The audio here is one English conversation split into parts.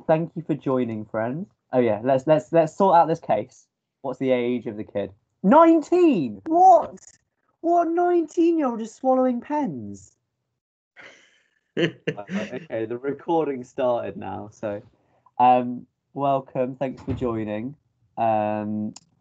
thank you for joining, friends. Oh yeah, let's sort out this case. What's the age of the kid? 19. What? What 19-year-old is swallowing pens? Okay, the recording started now. So, welcome. Thanks for joining.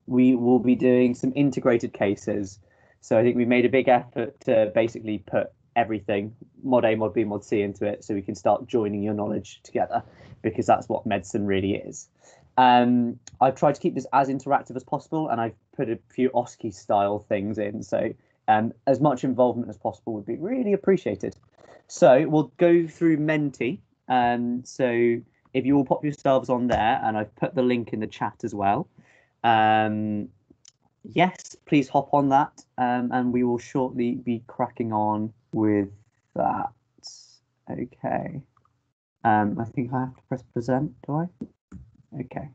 We will be doing some integrated cases. So I think we made a big effort to basically put everything, mod A, mod B, mod C into it, so we can start joining your knowledge together, because that's what medicine really is. I've tried to keep this as interactive as possible, and I've put a few OSCE style things in. So as much involvement as possible would be really appreciated. So we'll go through Menti. So if you will pop yourselves on there, and I've put the link in the chat as well. Yes, please hop on that, and we will shortly be cracking on with that. Okay. I think I have to press present, do I? Okay.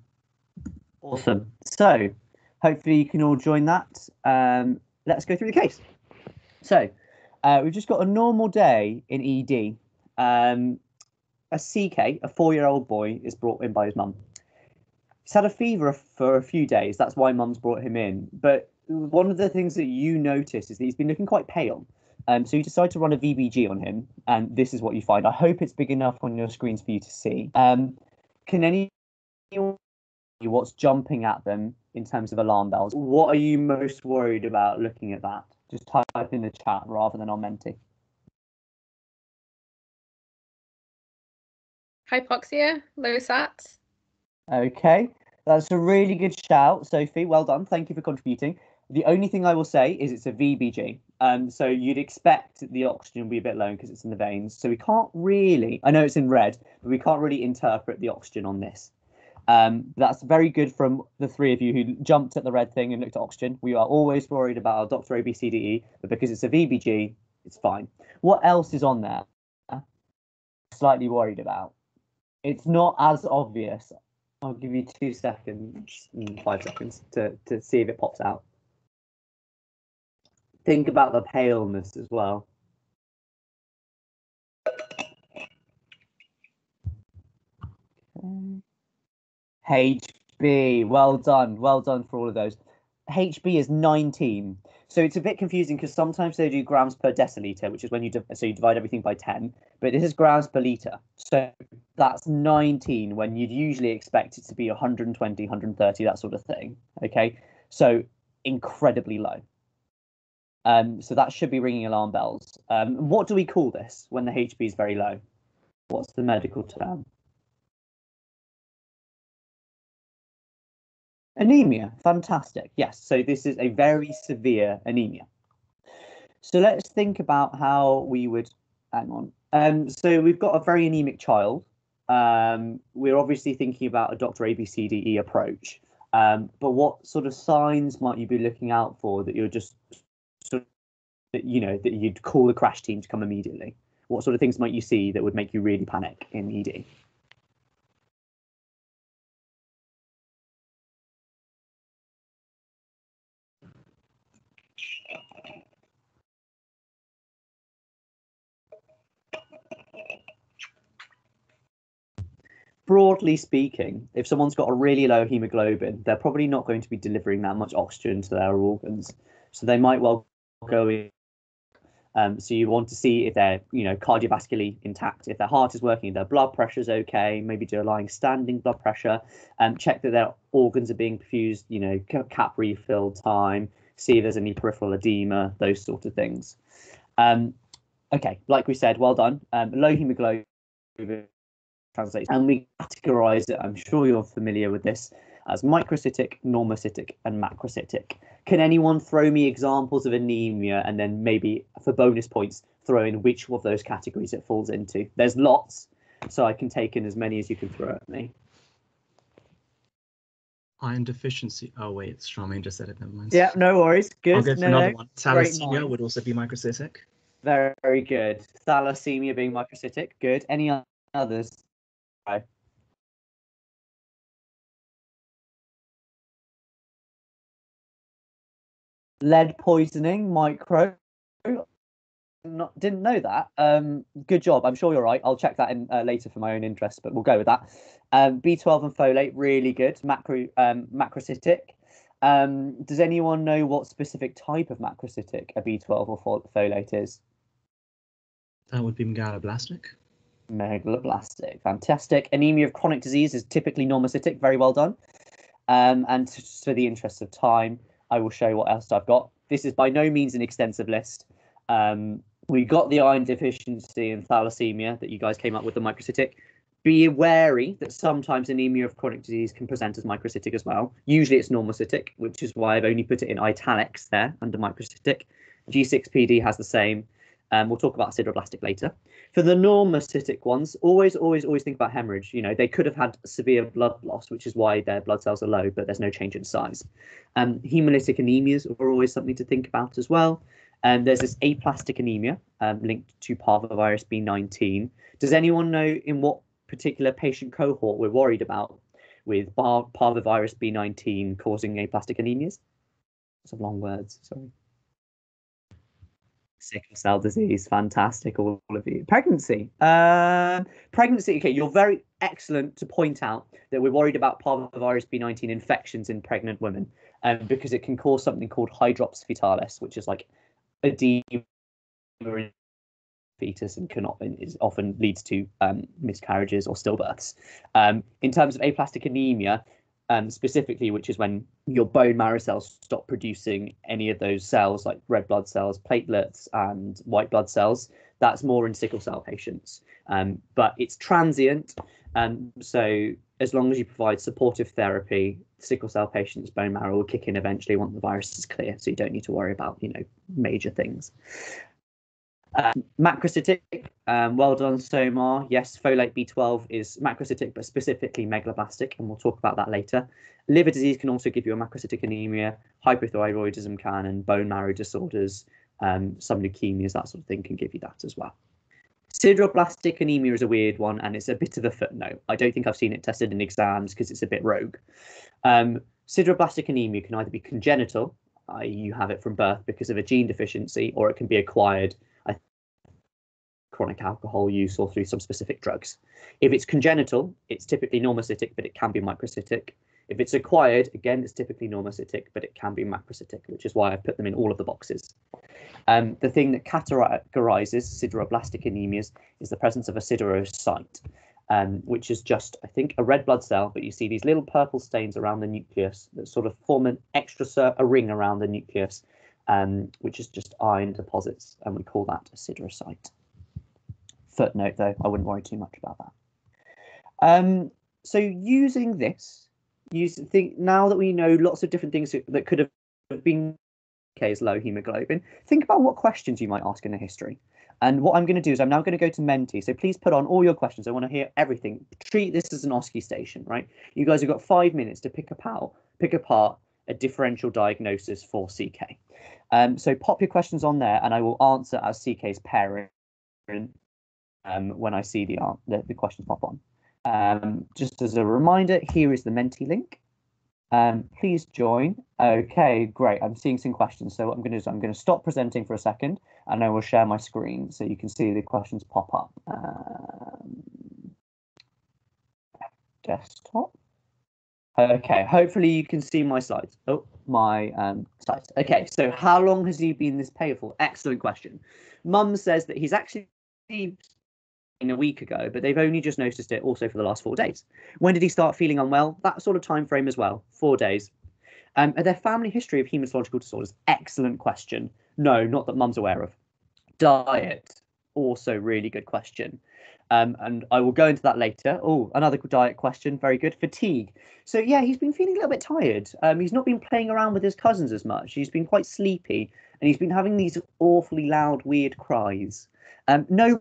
Awesome. So hopefully you can all join that. Let's go through the case. So we've just got a normal day in ED. A CK, a 4-year-old boy, is brought in by his mum. He's had a fever for a few days. That's why mum's brought him in. But one of the things that you notice is that he's been looking quite pale. So you decide to run a VBG on him, and this is what you find. I hope it's big enough on your screens for you to see. Can anyone tell you what's jumping at them in terms of alarm bells? What are you most worried about looking at that? Just type in the chat rather than on Menti. Hypoxia, low sats. Okay, that's a really good shout, Sophie. Well done. Thank you for contributing. The only thing I will say is it's a VBG. So you'd expect the oxygen will be a bit low because it's in the veins. So we can't really, I know it's in red, but we can't really interpret the oxygen on this. That's very good from the three of you who jumped at the red thing and looked at oxygen. We are always worried about our Dr. ABCDE, but because it's a VBG, it's fine. What else is on there? Slightly worried about. It's not as obvious. I'll give you 2 seconds, 5 seconds to see if it pops out. Think about the paleness as well. Okay. HB, well done for all of those. HB is 19. So it's a bit confusing because sometimes they do grams per deciliter, which is when you divide everything by 10, but this is grams per liter. So that's 19 when you'd usually expect it to be 120, 130, that sort of thing. Okay, so incredibly low. So that should be ringing alarm bells. What do we call this when the HB is very low? What's the medical term? Anemia, fantastic. Yes, so this is a very severe anemia. So let's think about how we would, hang on. So we've got a very anemic child. We're obviously thinking about a Dr. ABCDE approach. But what sort of signs might you be looking out for that you're just sort of, that you'd call the crash team to come immediately? What sort of things might you see that would make you really panic in ED? Broadly speaking, if someone's got a really low hemoglobin, they're probably not going to be delivering that much oxygen to their organs. So they might well go in. So you want to see if they're, cardiovascularly intact, if their heart is working, if their blood pressure is okay, maybe do a lying standing blood pressure, check that their organs are being perfused, cap refill time, see if there's any peripheral edema, those sort of things. Okay, like we said, well done. Low hemoglobin translates, and we categorize it, I'm sure you're familiar with this, as microcytic, normocytic, and macrocytic. Can anyone throw me examples of anemia, and then maybe for bonus points throw in which of those categories it falls into? There's lots, so I can take in as many as you can throw at me. Iron deficiency. Oh wait, Charmaine just said it. Never mind. Yeah, no worries. Good. I'll go for another one. Thalassemia would also be microcytic. Very good. Thalassemia being microcytic. Good. Any others? Right. Lead poisoning, micro. didn't know that. Good job. I'm sure you're right. I'll check that in later for my own interest, but we'll go with that. B12 and folate, really good. Macrocytic. Does anyone know what specific type of macrocytic a B12 or folate is? That would be megaloblastic. Megaloblastic, fantastic. Anemia of chronic disease is typically normocytic. Very well done. And for the interest of time, I will show you what else I've got. This is by no means an extensive list. We got the iron deficiency and thalassemia that you guys came up with the microcytic. Be wary that sometimes anemia of chronic disease can present as microcytic as well. Usually it's normocytic, which is why I've only put it in italics there under microcytic. G6PD has the same. We'll talk about sideroblastic later. For the normocytic ones, always think about hemorrhage. You know, they could have had severe blood loss, which is why their blood cells are low, but there's no change in size. Hemolytic anemias are always something to think about as well. There's this aplastic anemia linked to parvovirus B19. Does anyone know in what particular patient cohort we're worried about with parvovirus B19 causing aplastic anemias? Some long words, sorry. Sickle cell disease, fantastic, all of you. Pregnancy. Pregnancy, okay, you're very excellent to point out that we're worried about parvovirus B19 infections in pregnant women because it can cause something called hydrops fetalis, which is like edema in fetus and often leads to miscarriages or stillbirths. In terms of aplastic anemia, specifically, which is when your bone marrow cells stop producing any of those cells like red blood cells, platelets, and white blood cells. That's more in sickle cell patients, but it's transient. So as long as you provide supportive therapy, sickle cell patients' bone marrow will kick in eventually once the virus is clear. So you don't need to worry about, major things. Macrocytic, well done, Somar. Yes, folate B12 is macrocytic, but specifically megaloblastic, and we'll talk about that later. Liver disease can also give you a macrocytic anemia. Hypothyroidism can, and bone marrow disorders, some leukemias, that sort of thing can give you that as well. Sideroblastic anemia is a weird one, and it's a bit of a footnote. I don't think I've seen it tested in exams because it's a bit rogue. Sideroblastic anemia can either be congenital, i.e. you have it from birth because of a gene deficiency, or it can be acquired chronic alcohol use or through some specific drugs. If it's congenital, it's typically normocytic, but it can be microcytic. If it's acquired, again, it's typically normocytic, but it can be macrocytic, which is why I put them in all of the boxes. The thing that categorizes sideroblastic anemias is the presence of a siderocyte, which is just, I think, a red blood cell, but you see these little purple stains around the nucleus that sort of form a ring around the nucleus, which is just iron deposits, and we call that a siderocyte. Footnote, though, I wouldn't worry too much about that. So using this, now that we know lots of different things that could have been as low hemoglobin, think about what questions you might ask in a history. And what I'm going to do is I'm now going to go to Menti. So please put on all your questions. I want to hear everything. Treat this as an OSCE station, right? You guys have got 5 minutes to pick apart a differential diagnosis for CK. So pop your questions on there, and I will answer as CK's parent when I see the questions pop on. Just as a reminder, here is the Menti link. Please join. Okay, great. I'm seeing some questions. So what I'm going to do is I'm going to stop presenting for a second, and I will share my screen so you can see the questions pop up. Desktop. Okay, hopefully you can see my slides. Oh, my slides. Okay, so how long has he been this pale for? Excellent question. Mum says that he's actually in a week ago, but they've only just noticed it also for the last 4 days. When did he start feeling unwell? That sort of time frame as well, 4 days. Are there family history of hematological disorders? Excellent question. No, not that mum's aware of. Diet, also really good question. And I will go into that later. Oh, another diet question, very good. Fatigue. So yeah, he's been feeling a little bit tired. He's not been playing around with his cousins as much. He's been quite sleepy, and he's been having these awfully loud, weird cries. No,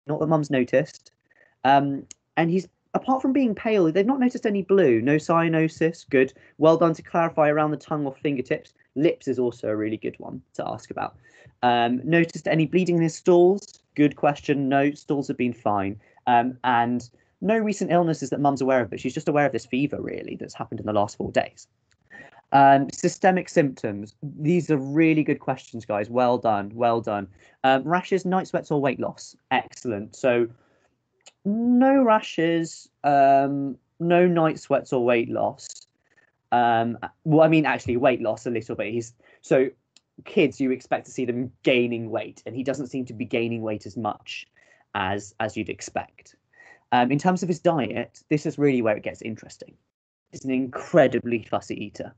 not that mum's noticed. And he's, apart from being pale, they've not noticed any blue. No cyanosis. Good. Well done to clarify around the tongue or fingertips. Lips is also a really good one to ask about. Noticed any bleeding in his stools? Good question. No, stools have been fine. And no recent illnesses that mum's aware of, but she's just aware of this fever, really, that's happened in the last 4 days. Systemic symptoms. These are really good questions, guys. Well done. Well done. Rashes, night sweats, or weight loss? Excellent. So no rashes, no night sweats or weight loss. Well, I mean, actually, weight loss a little bit. So kids, you expect to see them gaining weight, and he doesn't seem to be gaining weight as much as you'd expect. In terms of his diet, this is really where it gets interesting. He's an incredibly fussy eater.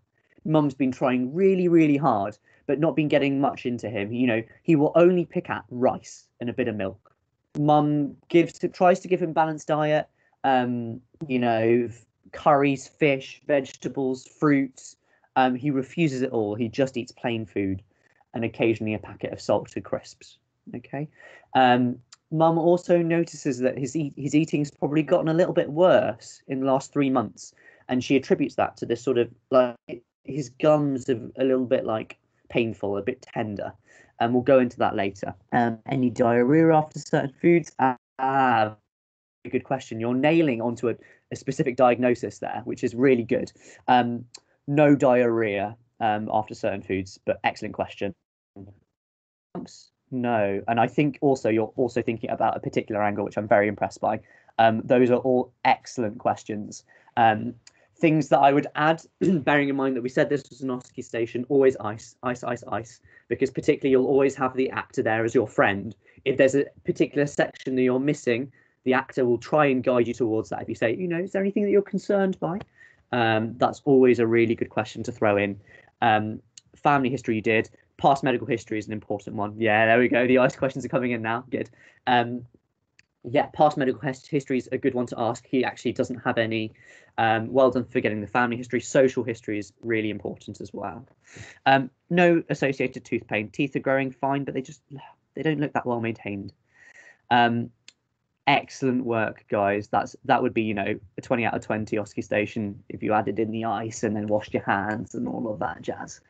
Mum's been trying really, really hard, but not been getting much into him. You know, he will only pick at rice and a bit of milk. Mum tries to give him balanced diet. You know, curries, fish, vegetables, fruits. He refuses it all. He just eats plain food and occasionally a packet of salted crisps. Okay. Mum also notices that his eating's probably gotten a little bit worse in the last 3 months, and she attributes that to this sort of like his gums are a little bit like painful, a bit tender, and we'll go into that later. Any diarrhea after certain foods? Good question. You're nailing onto a specific diagnosis there, which is really good. No diarrhea after certain foods, but excellent question. No, and I think also you're also thinking about a particular angle, which I'm very impressed by. Those are all excellent questions. Things that I would add, bearing in mind that we said this was an OSCE station, always ice, ice, ice, ice, because particularly you'll always have the actor there as your friend. If there's a particular section that you're missing, the actor will try and guide you towards that. If you say, you know, is there anything that you're concerned by? That's always a really good question to throw in. Family history you did. Past medical history is an important one. Yeah, there we go. The ICE questions are coming in now. Good. Yeah, past medical history is a good one to ask. He actually doesn't have any. Well done for getting the family history. Social history is really important as well. No associated tooth pain. Teeth are growing fine, but they don't look that well maintained. Excellent work, guys. That would be, you know, a 20 out of 20 OSCE station if you added in the ice and then washed your hands and all of that jazz.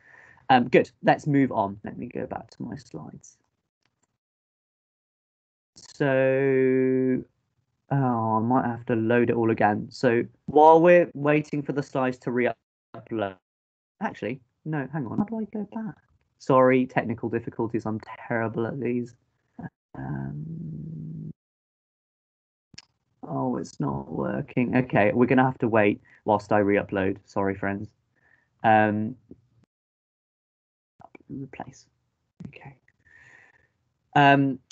Good. Let's move on. Let me go back to my slides. So, I might have to load it all again. So while we're waiting for the slides to re-upload, actually, no, hang on. How do I go back? Sorry, technical difficulties. I'm terrible at these. Oh, it's not working. Okay, we're gonna have to wait whilst I re-upload. Sorry, friends. Replace. Okay.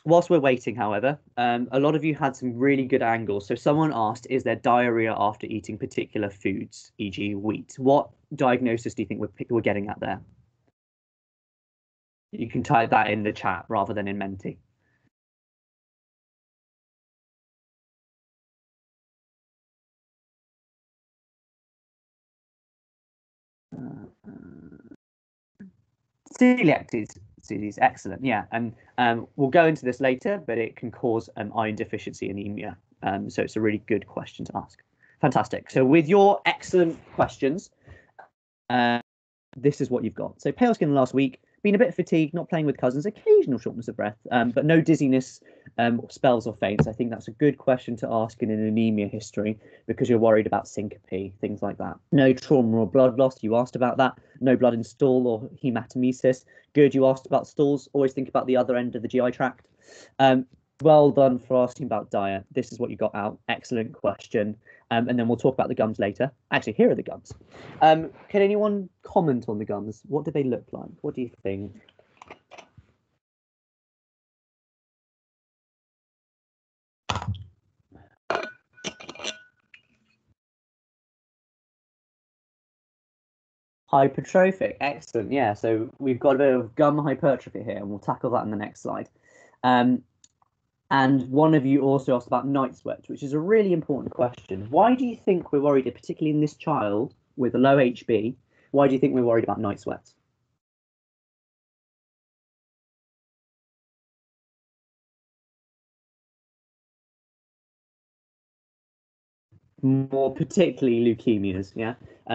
Whilst we're waiting, however, a lot of you had some really good angles. So someone asked, is there diarrhea after eating particular foods, e.g. wheat? What diagnosis do you think we're getting at there? You can type that in the chat rather than in Menti. Celiac disease, excellent, yeah, and we'll go into this later, but it can cause iron deficiency anemia, so it's a really good question to ask. Fantastic. So with your excellent questions, this is what you've got. So pale skin last week, been a bit fatigued, not playing with cousins, occasional shortness of breath, but no dizziness, spells or faints. I think that's a good question to ask in an anemia history because you're worried about syncope, things like that. No trauma or blood loss, you asked about that. No blood in stool or hematemesis. Good, you asked about stools. Always think about the other end of the GI tract. Well done for asking about diet. This is what you got out. Excellent question. And then we'll talk about the gums later. Actually, here are the gums. Can anyone comment on the gums? What do they look like? What do you think? Hypertrophic, excellent. Yeah, so we've got a bit of gum hypertrophy here, and we'll tackle that in the next slide. And one of you also asked about night sweats, which is a really important question. Why do you think we're worried, particularly in this child with a low HB, why do you think we're worried about night sweats? More particularly leukemias, yeah.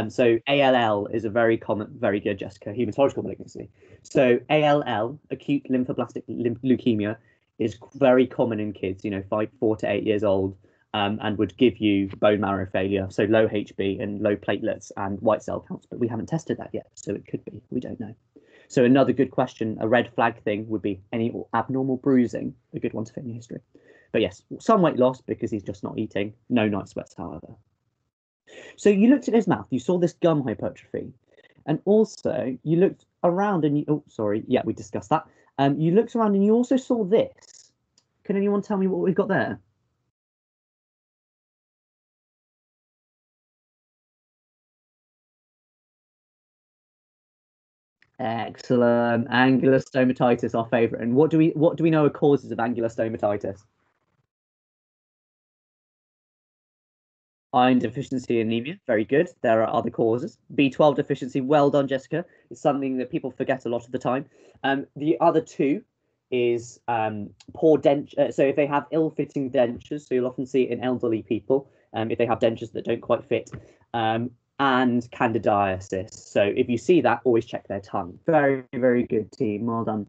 So ALL is a very common, very good, Jessica, hematological malignancy. So ALL, acute lymphoblastic leukemia, is very common in kids, you know, 4 to 8 years old. and would give you bone marrow failure, so low HB and low platelets and white cell counts. But we haven't tested that yet, so it could be. We don't know. So another good question, a red flag thing would be any abnormal bruising, a good one to fit in your history. But yes, some weight loss because he's just not eating. No night sweats, however. So you looked at his mouth, you saw this gum hypertrophy, and also you looked around and we discussed that. You looked around and you also saw this. Can anyone tell me what we've got there? Excellent. Angular stomatitis, our favourite. And what do we know are causes of angular stomatitis? Iron deficiency anemia, very good. There are other causes. B12 deficiency, well done, Jessica. It's something that people forget a lot of the time. The other two is poor denture. So if they have ill-fitting dentures, so you'll often see it in elderly people, if they have dentures that don't quite fit, and candidiasis. So if you see that, always check their tongue. Very, very good team. Well done.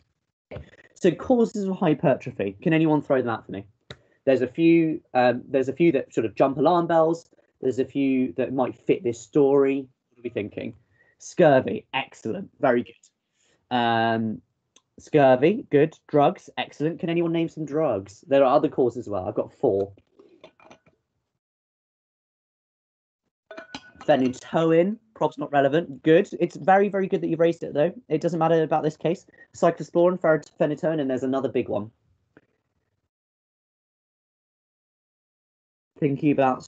So causes of hypertrophy. Can anyone throw them out for me? There's a few that sort of jump alarm bells. There's a few that might fit this story. What are we thinking? Scurvy, excellent, very good. Scurvy, good. Drugs, excellent. Can anyone name some drugs? There are other causes as well. I've got 4. Phenytoin, prob's not relevant. Good. It's very, very good that you've raised it, though. It doesn't matter about this case. Cyclosporin, phenytoin, and there's another big one. Thinking about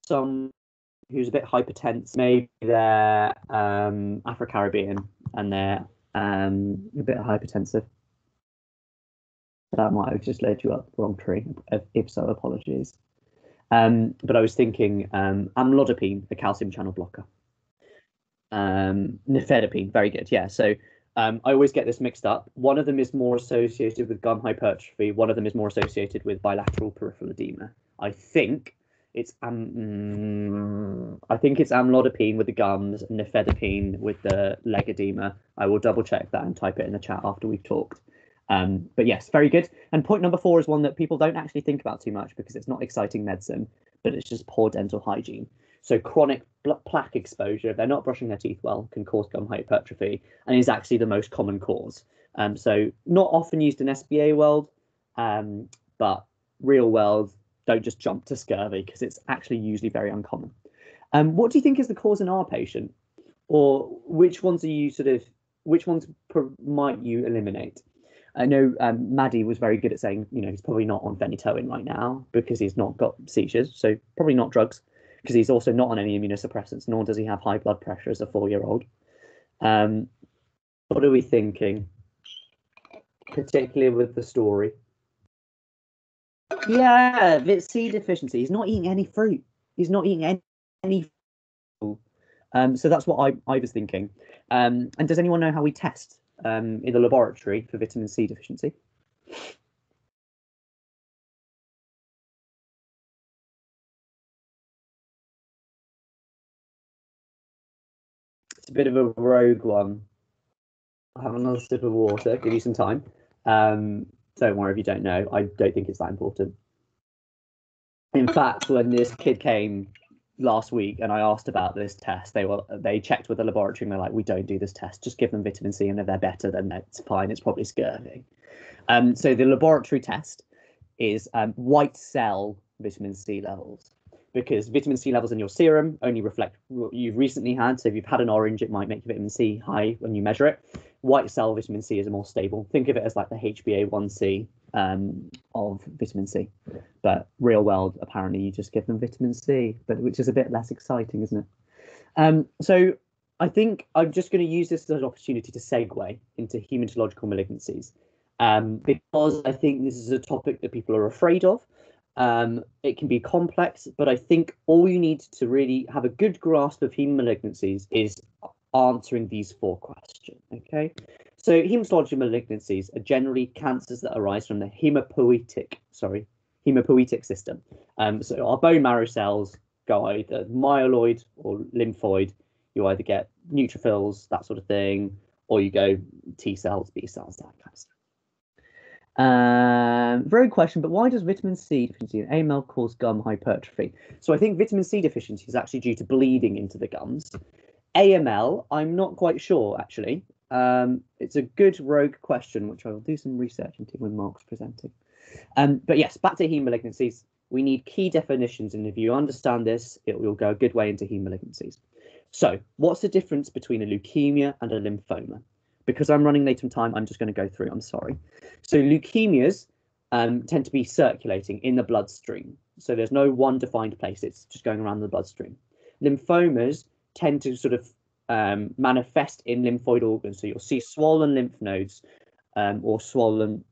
some who's a bit hypertense, maybe they're Afro-Caribbean and they're a bit hypertensive. That might have just led you up the wrong tree. If so, apologies. But I was thinking amlodipine, the calcium channel blocker. Nifedipine, very good. Yeah. So I always get this mixed up. One of them is more associated with gum hypertrophy. One of them is more associated with bilateral peripheral edema. I think it's amlodipine with the gums, and nifedipine with the leg edema. I will double check that and type it in the chat after we've talked. But yes, very good. And point number 4 is one that people don't actually think about too much because it's not exciting medicine, but it's just poor dental hygiene. So chronic plaque exposure, if they're not brushing their teeth well, can cause gum hypertrophy and is actually the most common cause. So not often used in SBA world, but real world, don't just jump to scurvy because it's actually usually very uncommon. What do you think is the cause in our patient? Or which ones might you eliminate? I know Maddie was very good at saying, he's probably not on phenytoin right now because he's not got seizures. So probably not drugs because he's also not on any immunosuppressants, nor does he have high blood pressure as a 4-year-old. What are we thinking? Particularly with the story. Yeah, vitamin C deficiency. He's not eating any fruit. He's not eating any food. So that's what I was thinking. And does anyone know how we test in the laboratory for vitamin C deficiency? It's a bit of a rogue one. I'll have another sip of water, give you some time. Don't worry if you don't know. I don't think it's that important. In fact, when this kid came last week and I asked about this test, they checked with the laboratory and they're like, we don't do this test. Just give them vitamin C, and if they're better, then that's fine. It's probably scurvy. So the laboratory test is white cell vitamin C levels, because vitamin C levels in your serum only reflect what you've recently had. So if you've had an orange, it might make your vitamin C high when you measure it. White cell vitamin C is more stable. Think of it as like the HbA1c of vitamin C. But real world, apparently, you just give them vitamin C, but which is a bit less exciting, isn't it? So I think I'm just going to use this as an opportunity to segue into hematological malignancies, because I think this is a topic that people are afraid of. It can be complex, but I think all you need to really have a good grasp of heme malignancies is answering these 4 questions. Okay, so hematological malignancies are generally cancers that arise from the hematopoietic system. So our bone marrow cells go either myeloid or lymphoid. You either get neutrophils, that sort of thing, or you go T cells, B cells, that kind of stuff. Very good question, but why does vitamin C deficiency in AML cause gum hypertrophy? So I think vitamin C deficiency is actually due to bleeding into the gums. AML, I'm not quite sure, actually. It's a good rogue question, which I will do some research into when Marc's presenting. But yes, back to heme malignancies. We need key definitions, and if you understand this, it will go a good way into heme malignancies. So what's the difference between a leukemia and a lymphoma? Because I'm running late on time, I'm just going to go through, I'm sorry. So leukemias tend to be circulating in the bloodstream. So there's no one defined place, it's just going around the bloodstream. Lymphomas tend to sort of manifest in lymphoid organs. So you'll see swollen lymph nodes or swollen.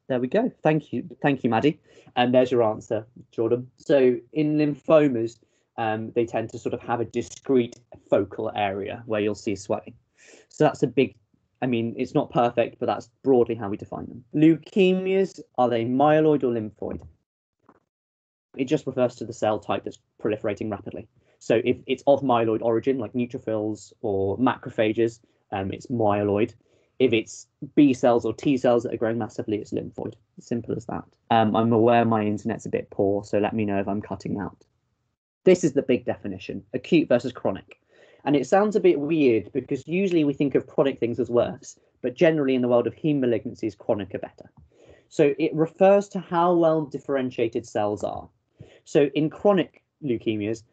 There we go. Thank you, Maddie. And there's your answer, Jordan. So in lymphomas, they tend to sort of have a discrete focal area where you'll see swelling. So that's a big, I mean, it's not perfect, but that's broadly how we define them. Leukemias, are they myeloid or lymphoid? It just refers to the cell type that's proliferating rapidly. So if it's of myeloid origin, like neutrophils or macrophages, it's myeloid. If it's B cells or T cells that are growing massively, it's lymphoid. Simple as that. I'm aware my internet's a bit poor, so let me know if I'm cutting out. This is the big definition, acute versus chronic. And it sounds a bit weird because usually we think of chronic things as worse, but generally in the world of heme malignancies, chronic are better. So it refers to how well differentiated cells are. So in chronic leukemias,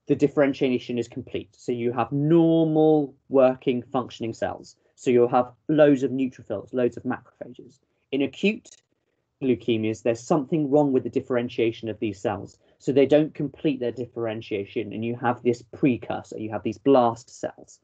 the differentiation is complete. So you have normal working functioning cells. So you'll have loads of neutrophils, loads of macrophages. In acute leukemias, there's something wrong with the differentiation of these cells. So they don't complete their differentiation, and you have this precursor, you have these blast cells.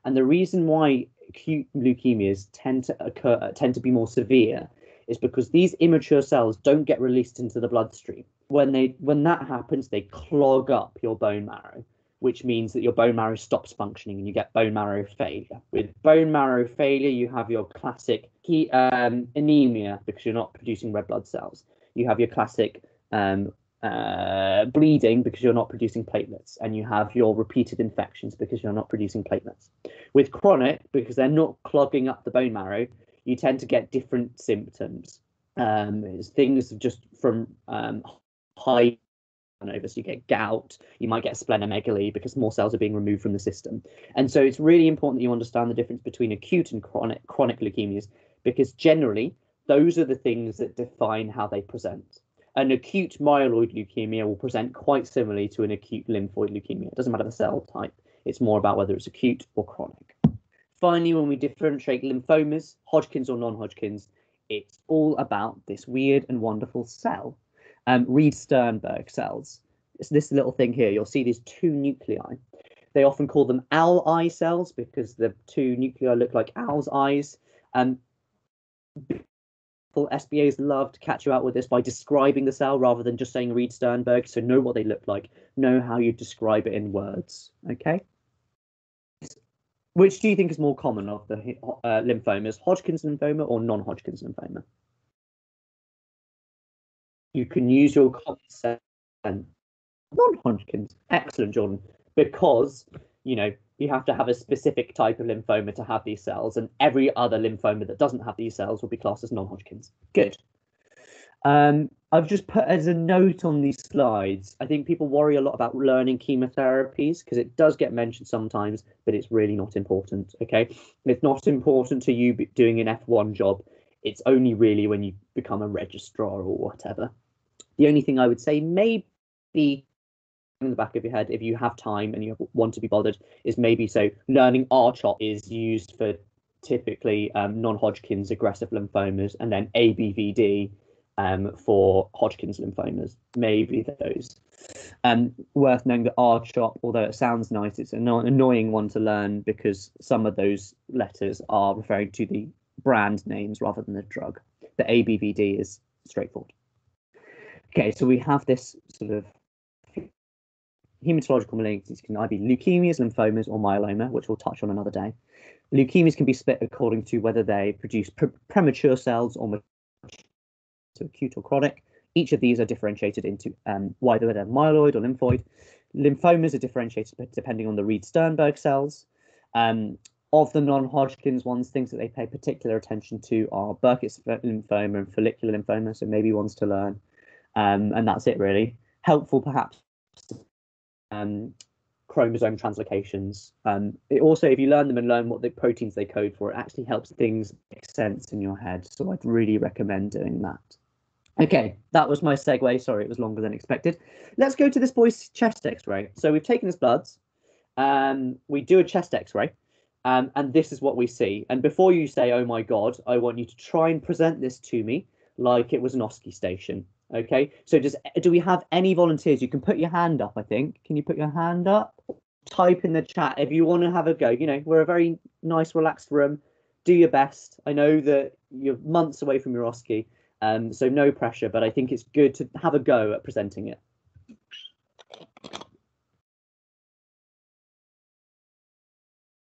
And the reason why acute leukemias tend to be more severe is because these immature cells don't get released into the bloodstream. When that happens, they clog up your bone marrow, which means that your bone marrow stops functioning and you get bone marrow failure. With bone marrow failure, you have your classic anemia because you're not producing red blood cells. You have your classic bleeding because you're not producing platelets, and you have your repeated infections because you're not producing platelets. With chronic, because they're not clogging up the bone marrow, you tend to get different symptoms. It's things just from high over, so you get gout, you might get splenomegaly because more cells are being removed from the system. And so it's really important that you understand the difference between acute and chronic leukemias, because generally those are the things that define how they present. An acute myeloid leukemia will present quite similarly to an acute lymphoid leukemia. It doesn't matter the cell type, it's more about whether it's acute or chronic. Finally, when we differentiate lymphomas, Hodgkin's or non-Hodgkin's, it's all about this weird and wonderful cell. Reed-Sternberg cells. It's this little thing here. You'll see these two nuclei. They often call them owl eye cells because the two nuclei look like owl's eyes. SBAs love to catch you out with this by describing the cell rather than just saying Reed-Sternberg. So know what they look like. Know how you describe it in words. Okay. Which do you think is more common of the lymphomas, Hodgkin's lymphoma or non-Hodgkin's lymphoma? You can use your common sense. Non-Hodgkin's. Excellent, Jordan. Because, you know, you have to have a specific type of lymphoma to have these cells, and every other lymphoma that doesn't have these cells will be classed as non-Hodgkin's. Good. I've just put as a note on these slides, I think people worry a lot about learning chemotherapies because it does get mentioned sometimes, but it's really not important, okay? It's not important to you doing an F1 job. It's only really when you become a registrar or whatever. The only thing I would say maybe in the back of your head, if you have time and you want to be bothered, is maybe so learning R-CHOP is used for typically non-Hodgkin's aggressive lymphomas, and then ABVD for Hodgkin's lymphomas, maybe those. Worth knowing that R-CHOP, although it sounds nice, it's an annoying one to learn because some of those letters are referring to the brand names rather than the drug. The ABVD is straightforward. Okay, so we have this sort of hematological malignancies can either be leukemias, lymphomas, or myeloma, which we'll touch on another day. Leukemias can be split according to whether they produce premature cells or to acute or chronic. Each of these are differentiated into whether they're myeloid or lymphoid. Lymphomas are differentiated depending on the Reed-Sternberg cells. of the non-Hodgkin's ones, things that they pay particular attention to are Burkitt's lymphoma and follicular lymphoma, so maybe ones to learn. And that's it, really. Helpful, perhaps, chromosome translocations. It also, if you learn them and learn what the proteins they code for, it actually helps things make sense in your head. So I'd really recommend doing that. Okay, that was my segue. Sorry, it was longer than expected. Let's go to this boy's chest x-ray. So we've taken his bloods. We do a chest x-ray. And this is what we see. And before you say, oh my God, I want you to try and present this to me like it was an OSCE station. Okay, so do we have any volunteers? You can put your hand up, I think. Can you put your hand up? Type in the chat if you want to have a go. You know, we're a very nice, relaxed room. Do your best. I know that you're months away from your OSCE, so no pressure, but I think it's good to have a go at presenting it.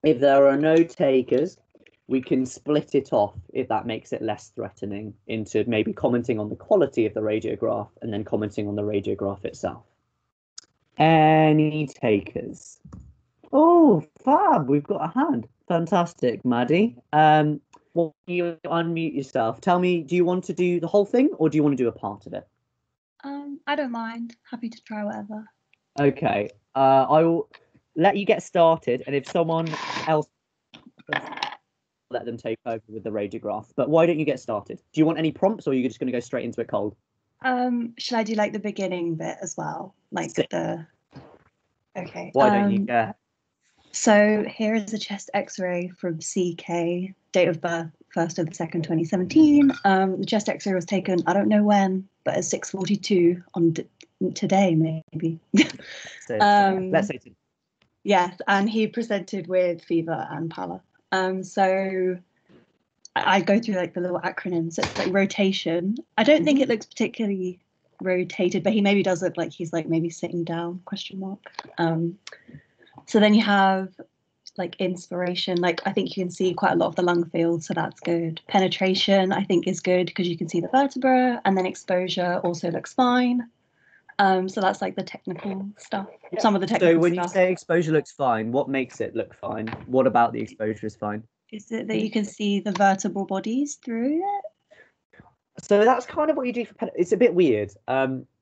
If there are no takers, we can split it off if that makes it less threatening into maybe commenting on the quality of the radiograph and then commenting on the radiograph itself. Any takers? Oh, fab, we've got a hand. Fantastic, Maddie. Well, you unmute yourself. Tell me, do you want to do the whole thing or do you want to do a part of it? I don't mind. Happy to try whatever. Okay, I will let you get started, and if someone else, let them take over with the radiograph. But why don't you get started? Do you want any prompts, or are you just going to go straight into it cold? Should I do like the beginning bit as well? Like the. Okay. Why don't you go? So here is a chest X-ray from CK, date of birth 1st of the 2nd, 2017. The chest X-ray was taken, I don't know when, but at 6:42 on today, maybe. Let's say today. Yes, and he presented with fever and pallor. So I go through like the little acronyms. So it's like rotation. I don't think it looks particularly rotated, but he maybe does look like he's like maybe sitting down, question mark. So then you have like inspiration, like I think you can see quite a lot of the lung field, so that's good. Penetration I think is good because you can see the vertebra, and then exposure also looks fine. So that's like the technical stuff. Yeah. Some of the technical stuff. So when you say exposure looks fine, what makes it look fine? What about the exposure is fine? Is it that you can see the vertebral bodies through it? So that's kind of what you do for it's a bit weird.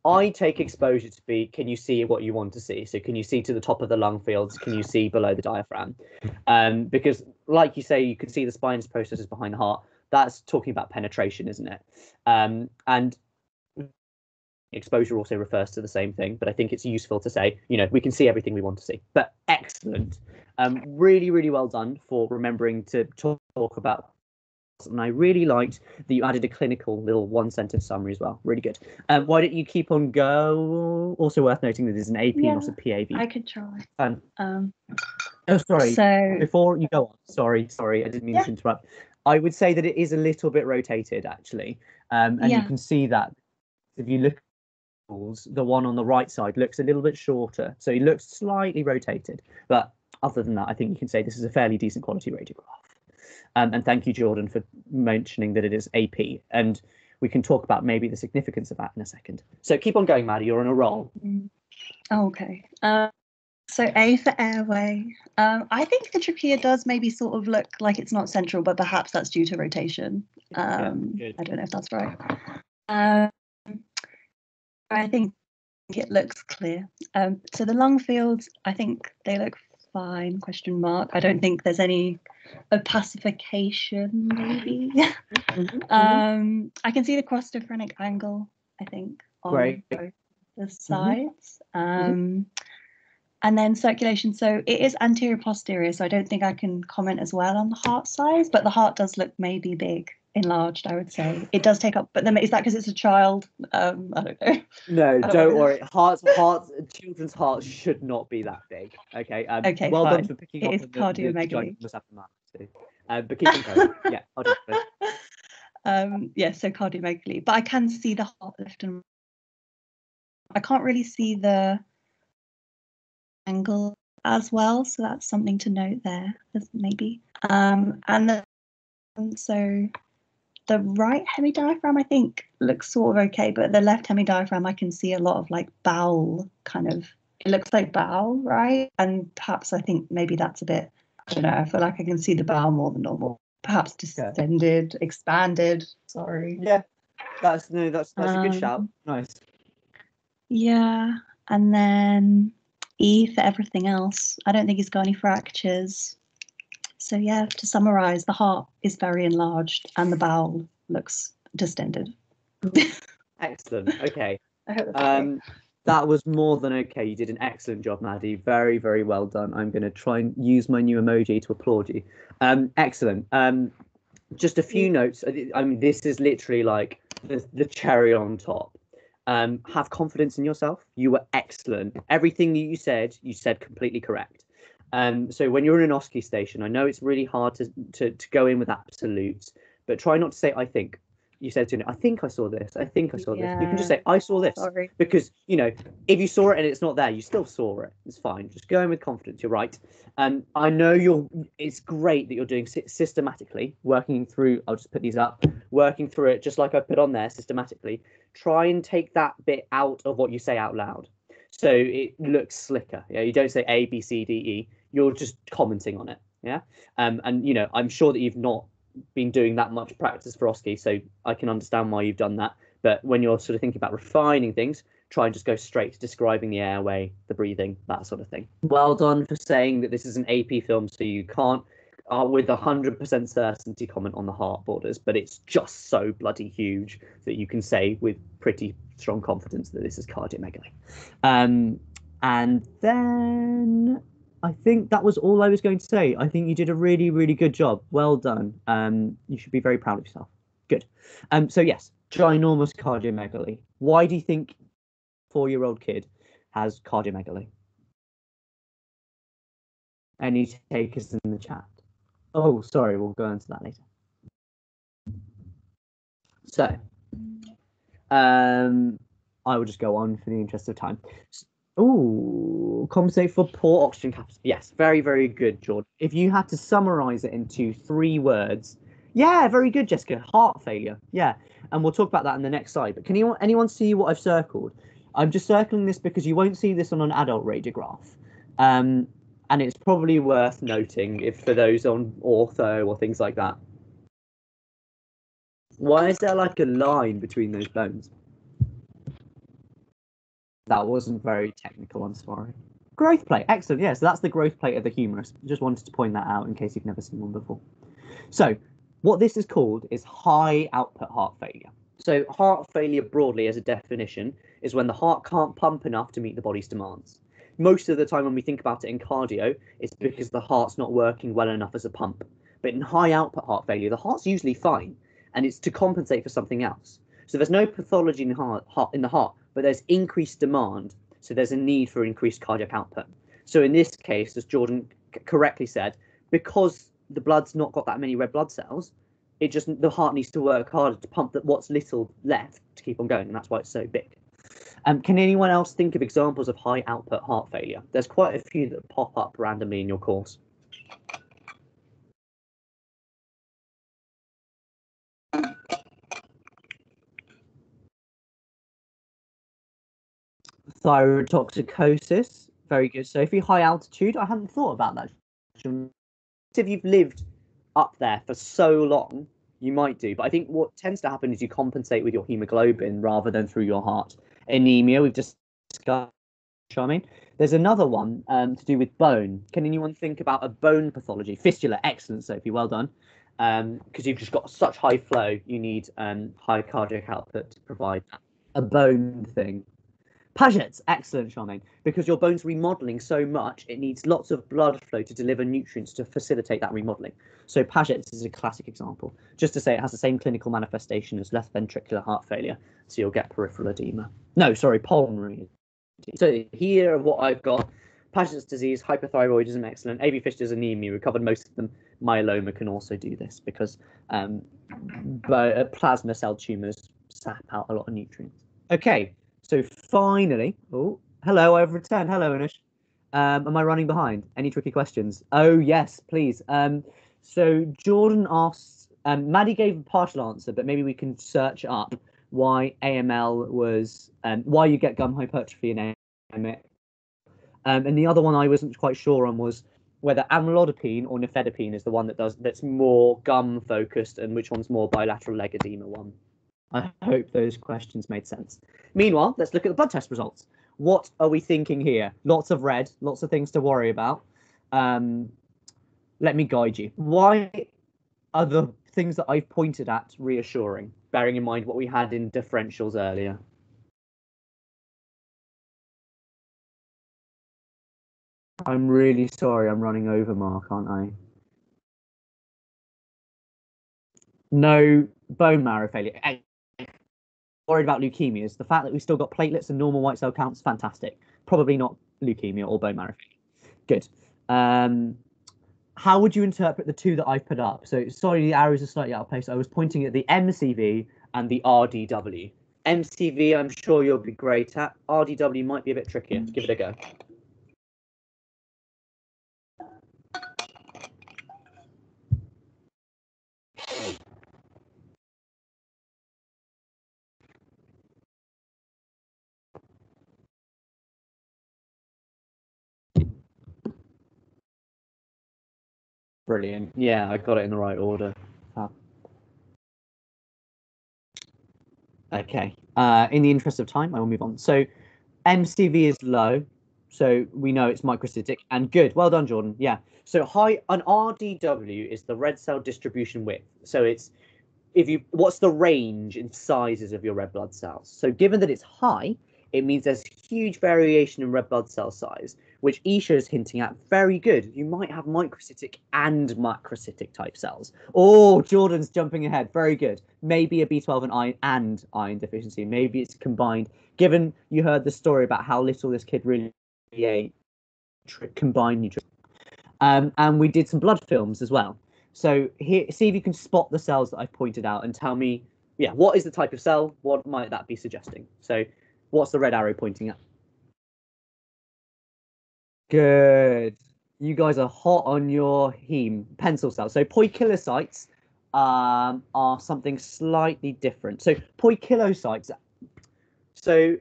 I take exposure to be, can you see what you want to see? So can you see to the top of the lung fields? Can you see below the diaphragm? Because like you say, you can see the spinous processes behind the heart. That's talking about penetration, isn't it? And exposure also refers to the same thing, but I think it's useful to say, you know, we can see everything we want to see. But excellent. Really, really well done for remembering to talk about. And I really liked that you added a clinical little one-sentence summary as well. Really good. Why don't you keep on go? Also worth noting that this is an AP, not a PAV. I could try. Oh, sorry. So before you go on, sorry, I didn't mean to interrupt. I would say that it is a little bit rotated actually, and you can see that if you look at the one on the right side looks a little bit shorter, so it looks slightly rotated. But other than that, I think you can say this is a fairly decent quality radiograph. And thank you, Jordan, for mentioning that it is AP. And we can talk about maybe the significance of that in a second. So keep on going, Maddie. You're on a roll. Okay. So A for airway. I think the trachea does maybe sort of look like it's not central, but perhaps that's due to rotation. I don't know if that's right. I think it looks clear. So the lung fields, I think they look fine, question mark. I don't think there's any opacification, maybe. I can see the cross-differential angle, I think, on both the sides. And then circulation, so it is anterior-posterior, so I don't think I can comment as well on the heart size, but the heart does look maybe big, enlarged, I would say. It does take up, but then is that because it's a child? I don't know. No, don't worry. Children's hearts should not be that big. Okay. Okay. Well fine. done for picking up on the cardiomegaly. But keep on going. Yeah. So cardiomegaly, but I can see the heart left and I can't really see the angle as well, so that's something to note there, maybe. And then so the right hemidiaphragm, I think, looks sort of okay, but the left hemidiaphragm, I can see a lot of like bowel kind of, it looks like bowel, right? And perhaps I think maybe that's a bit don't know. I feel like I can see the bowel more than normal. Perhaps distended, expanded. Sorry. Yeah, that's a good shout. Nice. Yeah, and then E for everything else. I don't think he's got any fractures. So yeah, to summarize, the heart is very enlarged and the bowel looks distended. Excellent. Okay. I hope that's okay. That was more than okay. You did an excellent job, Maddie. Very, very well done. I'm going to try and use my new emoji to applaud you. Excellent. Just a few notes. I mean, this is literally like the cherry on top. Have confidence in yourself. You were excellent. Everything that you said completely correct. So when you're in an OSCE station, I know it's really hard to go in with absolutes, but try not to say, I think. You said to me, I think I saw this. I think I saw this. You can just say, I saw this. Sorry. Because, you know, if you saw it and it's not there, you still saw it. It's fine. Just go in with confidence. You're right. I know it's great that you're doing systematically, working through, I'll just put these up, working through it just like I put on there systematically. Try and take that bit out of what you say out loud. So it looks slicker. Yeah, you don't say A, B, C, D, E. You're just commenting on it. Yeah. And, you know, I'm sure that you've not been doing that much practice for OSCE, so I can understand why you've done that. But when you're sort of thinking about refining things, try and just go straight to describing the airway, the breathing, that sort of thing. Well done for saying that this is an AP film, so you can't with 100% certainty comment on the heart borders, but it's just so bloody huge that you can say with pretty strong confidence that this is cardiomegaly. And then I think that was all I was going to say. I think you did a really, really good job. Well done. You should be very proud of yourself. Good. So yes, ginormous cardiomegaly. Why do you think 4-year-old kid has cardiomegaly? Any takers in the chat? Oh, sorry, we'll go into that later. So, I will just go on for the interest of time. Oh, compensate for poor oxygen capacity. Yes, very, very good, Jordan. If you had to summarize it into 3 words, yeah, very good, Jessica. Heart failure. Yeah, and we'll talk about that in the next slide. But can anyone see what I've circled? I'm just circling this because you won't see this on an adult radiograph. And it's probably worth noting if for those on ortho or things like that. Why is there like a line between those bones? That wasn't very technical, I'm sorry. Growth plate, excellent. Yeah, so that's the growth plate of the humerus. Just wanted to point that out in case you've never seen one before. So what this is called is high output heart failure. So heart failure broadly as a definition is when the heart can't pump enough to meet the body's demands. Most of the time when we think about it in cardio, it's because the heart's not working well enough as a pump. But in high output heart failure, the heart's usually fine, and it's to compensate for something else. So there's no pathology in the heart, but there's increased demand. So there's a need for increased cardiac output. So in this case, as Jordan correctly said, because the blood's not got that many red blood cells, the heart needs to work harder to pump what's little left to keep on going, and that's why it's so big. Can anyone else think of examples of high output heart failure? There's quite a few that pop up randomly in your course. Thyrotoxicosis, very good, Sophie. High altitude, I hadn't thought about that. If you've lived up there for so long, you might do, but I think what tends to happen is you compensate with your hemoglobin rather than through your heart. Anemia, we've just discussed. Charmaine. There's another one to do with bone. Can anyone think about a bone pathology? Fistula, excellent, Sophie, well done. Because you've just got such high flow, you need high cardiac output to provide that. A bone thing. Paget's, excellent, Charmaine, because your bone's remodeling so much, it needs lots of blood flow to deliver nutrients to facilitate that remodeling. So Paget's is a classic example. Just to say, it has the same clinical manifestation as left ventricular heart failure, so you'll get peripheral edema. No, sorry, pulmonary. So here what I've got: Paget's disease, hypothyroidism, excellent. AV fistula's anemia, we covered most of them. Myeloma can also do this because plasma cell tumours sap out a lot of nutrients. Okay, so finally, oh, hello, I've returned. Hello, Anish. Am I running behind? Any tricky questions? Oh, yes, please. So Jordan asks, Maddie gave a partial answer, but maybe we can search up why AML was, why you get gum hypertrophy in AML. And the other one I wasn't quite sure on was whether amlodipine or nifedipine is the one that's more gum focused, and which one's more bilateral leg edema one. I hope those questions made sense. Meanwhile, let's look at the blood test results. What are we thinking here? Lots of red, lots of things to worry about. Let me guide you. Why are the things that I've pointed at reassuring, bearing in mind what we had in differentials earlier? I'm really sorry, I'm running over, Mark, aren't I? No bone marrow failure. Worried about leukemias. The fact that we've still got platelets and normal white cell counts, fantastic. Probably not leukemia or bone marrow failure. Good. How would you interpret the two that I've put up? So sorry, the arrows are slightly out of place. I was pointing at the MCV and the RDW. MCV, I'm sure you'll be great at. RDW might be a bit trickier. Give it a go. Brilliant. Yeah, I got it in the right order. Okay. In the interest of time, I will move on. So MCV is low, so we know it's microcytic, and good. Well done, Jordan. Yeah. So an RDW is the red cell distribution width. So it's what's the range in sizes of your red blood cells? So given that it's high, it means there's huge variation in red blood cell size, which Isha is hinting at. Very good. You might have microcytic and macrocytic type cells. Oh, Jordan's jumping ahead. Very good. Maybe a B12 and iron deficiency. Maybe it's combined. Given you heard the story about how little this kid really ate combined nutrition. And we did some blood films as well. So here, see if you can spot the cells that I've pointed out and tell me, yeah, what is the type of cell? What might that be suggesting? So what's the red arrow pointing at? Good. You guys are hot on your heme pencil cells. So poikilocytes are something slightly different. So poikilocytes. So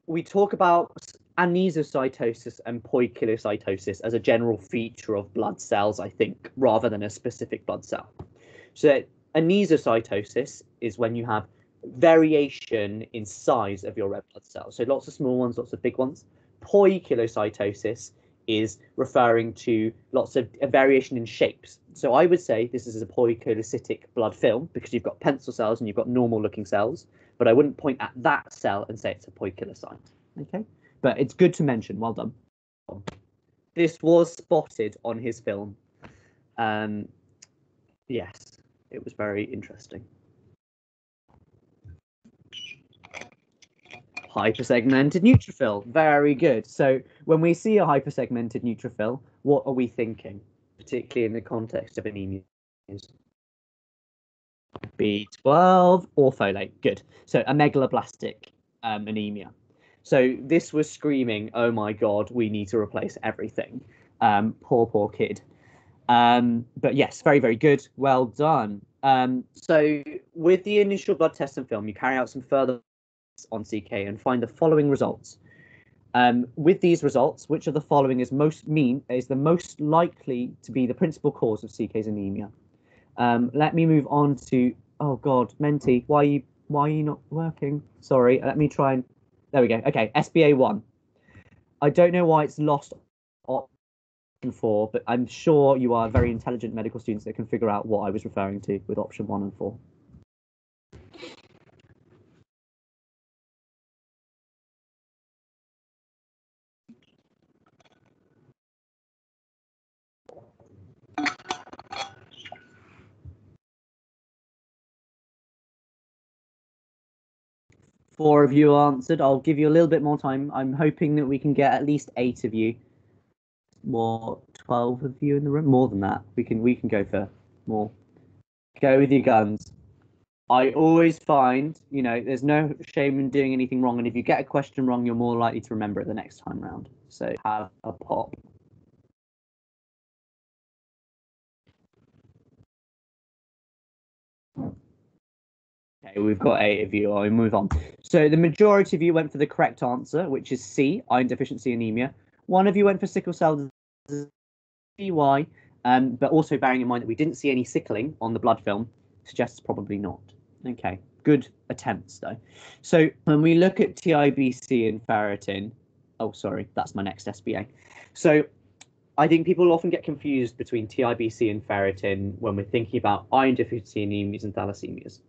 we talk about anisocytosis and poikilocytosis as a general feature of blood cells, I think, rather than a specific blood cell. So anisocytosis is when you have variation in size of your red blood cells. So lots of small ones, lots of big ones. Poikilocytosis is referring to lots of variation in shapes. So I would say this is a poikilocytic blood film because you've got pencil cells and you've got normal looking cells, but I wouldn't point at that cell and say it's a poikilocyte. Okay, but it's good to mention. Well done. This was spotted on his film. Yes, it was very interesting. Hypersegmented neutrophil, very good. So when we see a hypersegmented neutrophil, what are we thinking, particularly in the context of anemia? B12 or folate, good. So a megaloblastic anemia. So this was screaming, oh my God, we need to replace everything. Poor kid. But yes, very, very good. Well done. So with the initial blood test and film, you carry out some further on CK and find the following results. With these results, which of the following is the most likely to be the principal cause of CK's anemia? Let me move on to, oh God, Menti, why are you not working? Sorry, let me try and, there we go. Okay, SBA1. I don't know why it's lost option 4, but I'm sure you are very intelligent medical students that can figure out what I was referring to with option 1 and 4. Four of you answered. I'll give you a little bit more time. I'm hoping that we can get at least 8 of you. More 12 of you in the room. More than that. We can go for more. Go with your guns. I always find, there's no shame in doing anything wrong, and if you get a question wrong, you're more likely to remember it the next time round. So have a pop. Okay, we've got 8 of you. I'll move on. So the majority of you went for the correct answer, which is C, iron deficiency anemia. One of you went for sickle cell disease. see why, but also bearing in mind that we didn't see any sickling on the blood film, suggests probably not. Okay, good attempts though. So when we look at TIBC and ferritin, oh sorry, that's my next SBA. So I think people often get confused between TIBC and ferritin when we're thinking about iron deficiency anemias and thalassemias.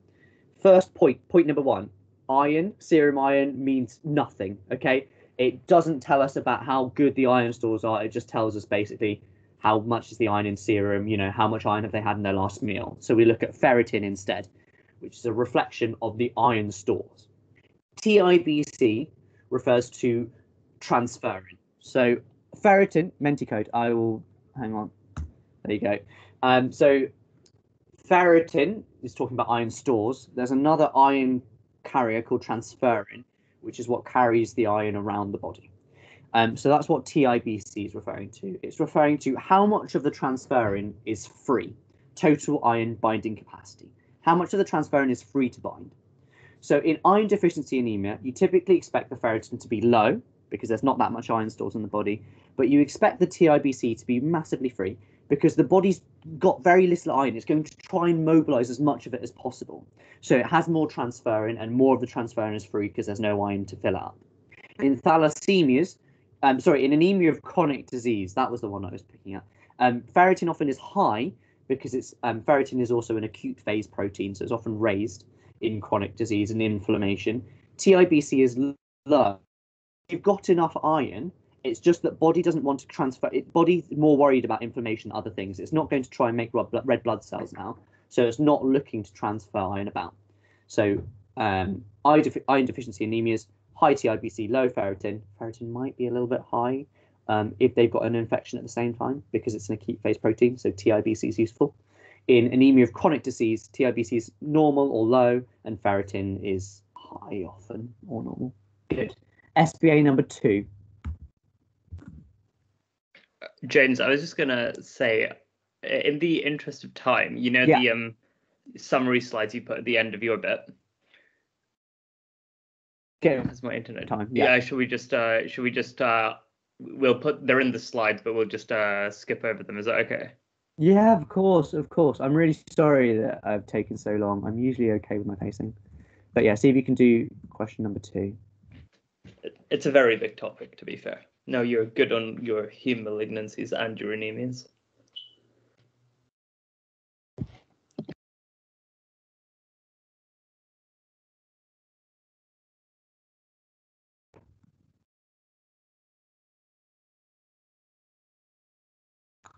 First point number one, iron, serum iron means nothing, okay? It doesn't tell us about how good the iron stores are. It just tells us basically how much is the iron in serum, you know, how much iron have they had in their last meal. So we look at ferritin instead, which is a reflection of the iron stores. TIBC refers to transferrin. So ferritin, Menticode, I will, hang on, there you go. So ferritin is talking about iron stores. There's another iron carrier called transferrin, which is what carries the iron around the body. So that's what TIBC is referring to. It's referring to how much of the transferrin is free, total iron binding capacity. How much of the transferrin is free to bind. So in iron deficiency anemia, you typically expect the ferritin to be low because there's not that much iron stores in the body, but you expect the TIBC to be massively free because the body's got very little iron. It's going to try and mobilize as much of it as possible. So it has more transferrin, and more of the transferrin is free because there's no iron to fill up. In thalassemias, in anemia of chronic disease, that was the one I was picking up. Ferritin often is high because ferritin is also an acute phase protein, so it's often raised in chronic disease and inflammation. TIBC is low. If you've got enough iron, it's just that body doesn't want to transfer it. Body's more worried about inflammation, other things. It's not going to try and make red blood cells now, so it's not looking to transfer iron about. So iron deficiency anemias, high TIBC, low ferritin. Ferritin might be a little bit high if they've got an infection at the same time because it's an acute phase protein, so TIBC is useful. In anemia of chronic disease, TIBC is normal or low, and ferritin is high often or normal. Good. SBA number 2. James, I was just going to say, in the interest of time, you know, the summary slides you put at the end of your bit? Okay. Has my internet time? Yeah. Should we just we'll put, they're in the slides, but we'll just skip over them. Is that okay? Yeah, of course. I'm really sorry that I've taken so long. I'm usually okay with my pacing. But yeah, see if you can do question number 2. It's a very big topic, to be fair. No, you're good on your heme malignancies and your anemias.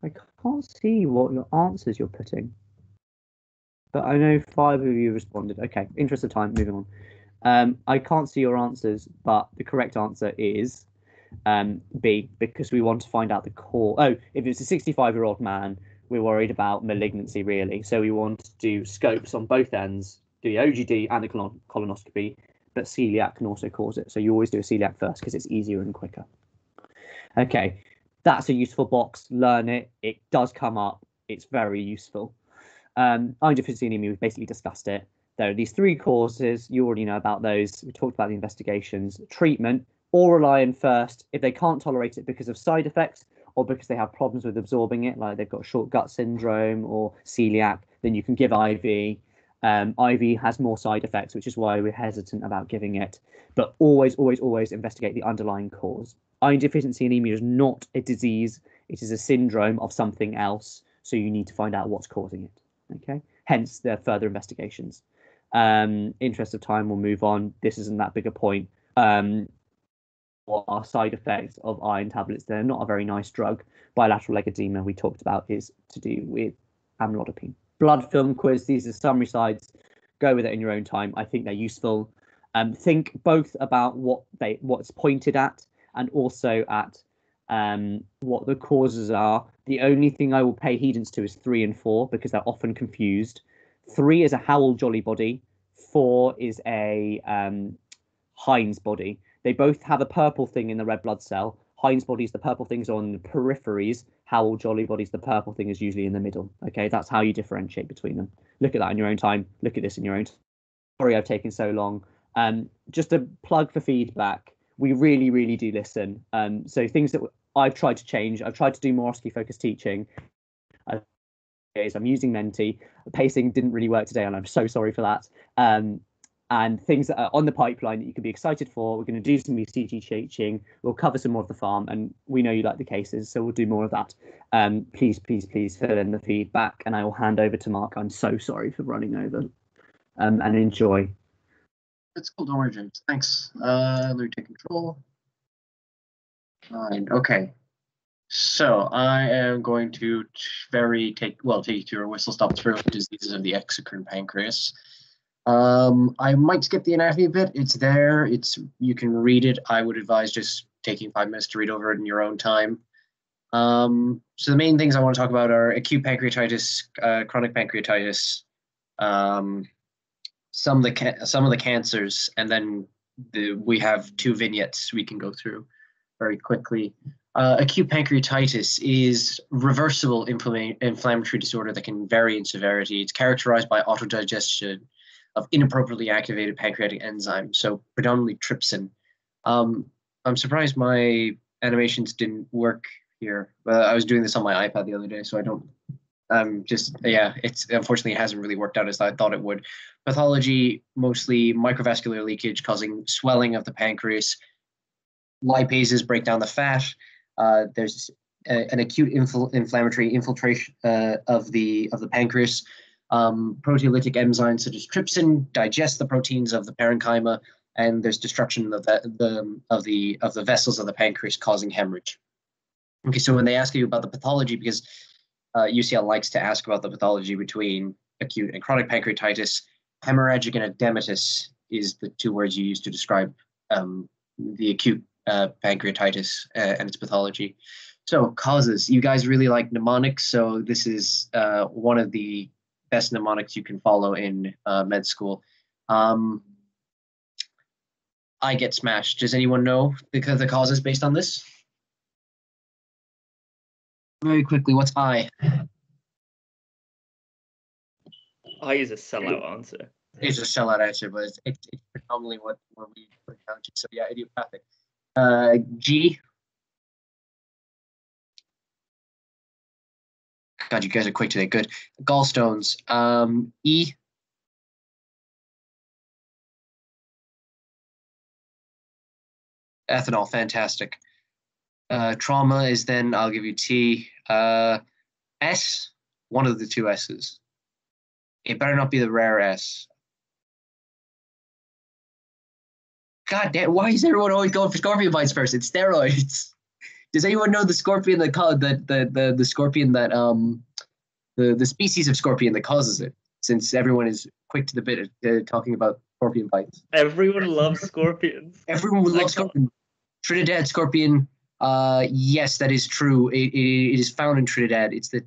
I can't see what your answers you're putting. But I know 5 of you responded. Okay, interest of time, moving on. I can't see your answers, but the correct answer is B, because we want to find out the core. Oh, if it's a 65-year-old man, we're worried about malignancy, really. So we want to do scopes on both ends, do the OGD and the colonoscopy, but celiac can also cause it. So you always do a celiac first because it's easier and quicker. Okay, that's a useful box. Learn it. It does come up. It's very useful. Iron deficiency anemia, we've basically discussed it. There are these 3 causes. You already know about those. We talked about the investigations. Treatment, oral iron first. If they can't tolerate it because of side effects or because they have problems with absorbing it, like they've got short gut syndrome or celiac, then you can give IV. IV has more side effects, which is why we're hesitant about giving it. But always, always, always investigate the underlying cause. Iron deficiency anemia is not a disease. It is a syndrome of something else. So you need to find out what's causing it. Okay, hence the further investigations. Interest of time, we'll move on. This isn't that big a point. What are side effects of iron tablets? They're not a very nice drug. Bilateral leg edema we talked about is to do with amlodipine. Blood film quiz, these are summary slides. Go with it in your own time. I think they're useful. Think both about what's pointed at and also at what the causes are. The only thing I will pay heedance to is 3 and 4 because they're often confused. 3 is a Howell Jolly body. 4 is a Heinz body. They both have a purple thing in the red blood cell. Heinz bodies, the purple things are on the peripheries. Howell Jolly bodies, the purple thing is usually in the middle. Okay, that's how you differentiate between them. Look at that in your own time. Look at this in your own time. Sorry I've taken so long. Just a plug for feedback. We really, really do listen. So things that I've tried to change. I've tried to do more OSCE focused teaching. I'm using Menti. Pacing didn't really work today, and I'm so sorry for that. And things that are on the pipeline that you can be excited for. We're going to do some ECG teaching. We'll cover some more of the farm, and we know you like the cases, so we'll do more of that. Please fill in the feedback, and I will hand over to Mark. I'm so sorry for running over. And enjoy. It's cool, don't worry, James. Thanks. Let me take control. Fine. Okay. So I am going to take you through a whistle-stop tour of diseases of the exocrine pancreas. I might skip the anatomy a bit. It's there. You can read it. I would advise just taking 5 minutes to read over it in your own time. So the main things I want to talk about are acute pancreatitis, chronic pancreatitis, some of the cancers, and then we have 2 vignettes we can go through very quickly. Acute pancreatitis is reversible inflammatory disorder that can vary in severity. It's characterized by autodigestion of inappropriately activated pancreatic enzymes, so predominantly trypsin. I'm surprised my animations didn't work here. I was doing this on my iPad the other day, so I don't. It's unfortunately it hasn't really worked out as I thought it would. Pathology, mostly microvascular leakage causing swelling of the pancreas. Lipases break down the fat. There's an acute inflammatory infiltration of the pancreas. Proteolytic enzymes such as trypsin digest the proteins of the parenchyma, and there's destruction of the vessels of the pancreas, causing hemorrhage. Okay, so when they ask you about the pathology, because UCL likes to ask about the pathology between acute and chronic pancreatitis, hemorrhagic and edematous is the 2 words you use to describe the acute pancreatitis and its pathology. So causes, you guys really like mnemonics, so this is one of the best mnemonics you can follow in med school. I get smashed. Does anyone know the causes based on this? Very quickly, what's I? I is a sellout answer. It's a sellout answer, but it's predominantly what we put down to. So yeah, idiopathic. G. God, you guys are quick today. Good. Gallstones. E. Ethanol. Fantastic. Trauma is then, I'll give you T. S. One of the 2 S's. It better not be the rare S. God damn, why is everyone always going for scorpion bites first? It's steroids. Does anyone know the scorpion the scorpion that the species of scorpion that causes it? Since everyone is quick to the bit of talking about scorpion bites. Everyone loves scorpions. Everyone would love scorpion. Trinidad scorpion. Yes, that is true. It is found in Trinidad. It's the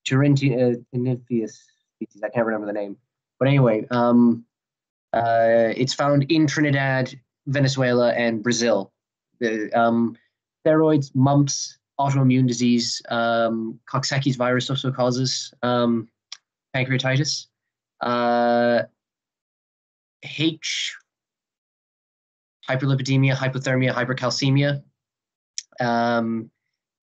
Turintius species. I can't remember the name. But anyway, it's found in Trinidad, Venezuela, and Brazil. Steroids, mumps, autoimmune disease, Coxsackie's virus also causes pancreatitis. H, hyperlipidemia, hypothermia, hypercalcemia.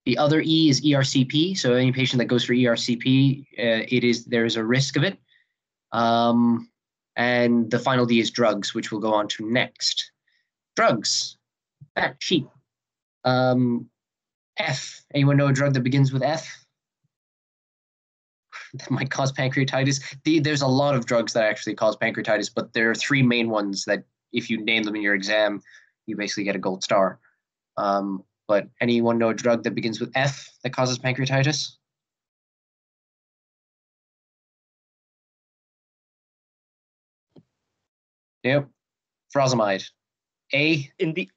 The other E is ERCP. So any patient that goes for ERCP, there is a risk of it. And the final D is drugs, which we'll go on to next. Drugs, fat sheep. F, anyone know a drug that begins with F? That might cause pancreatitis. There's a lot of drugs that actually cause pancreatitis, but there are 3 main ones that if you name them in your exam, you basically get a gold star. But anyone know a drug that begins with F that causes pancreatitis? Yep, furosemide. A. In the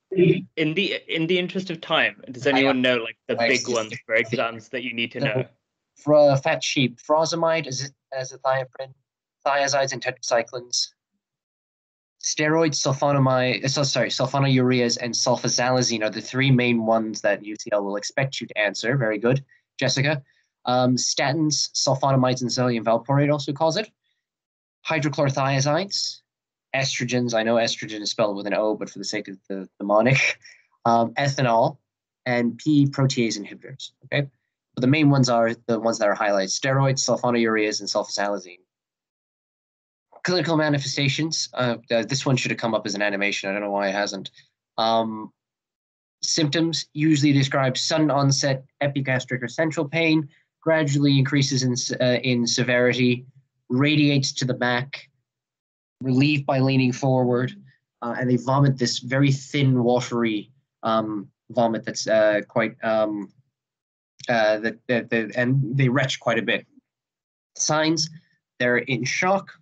interest of time, does anyone know like the big ones for exams that you need to know? For fat sheep, furosemide, azathioprine, thiazides, and tetracyclines. Steroids, sulfonylureas, and sulfasalazine are the 3 main ones that UCL will expect you to answer. Very good, Jessica. Statins, sulfonamides, and sodium valproate also cause it. Hydrochlorothiazides, estrogens. I know estrogen is spelled with an O, but for the sake of the mnemonic. Ethanol, and P protease inhibitors. Okay, but the main ones are the ones that are highlighted: steroids, sulfonylureas, and sulfasalazine. Clinical manifestations. This one should have come up as an animation. I don't know why it hasn't. Symptoms usually describe sudden onset epigastric or central pain, gradually increases in severity, radiates to the back, relieved by leaning forward, and they vomit this very thin, watery vomit that's quite and they retch quite a bit. Signs: they're in shock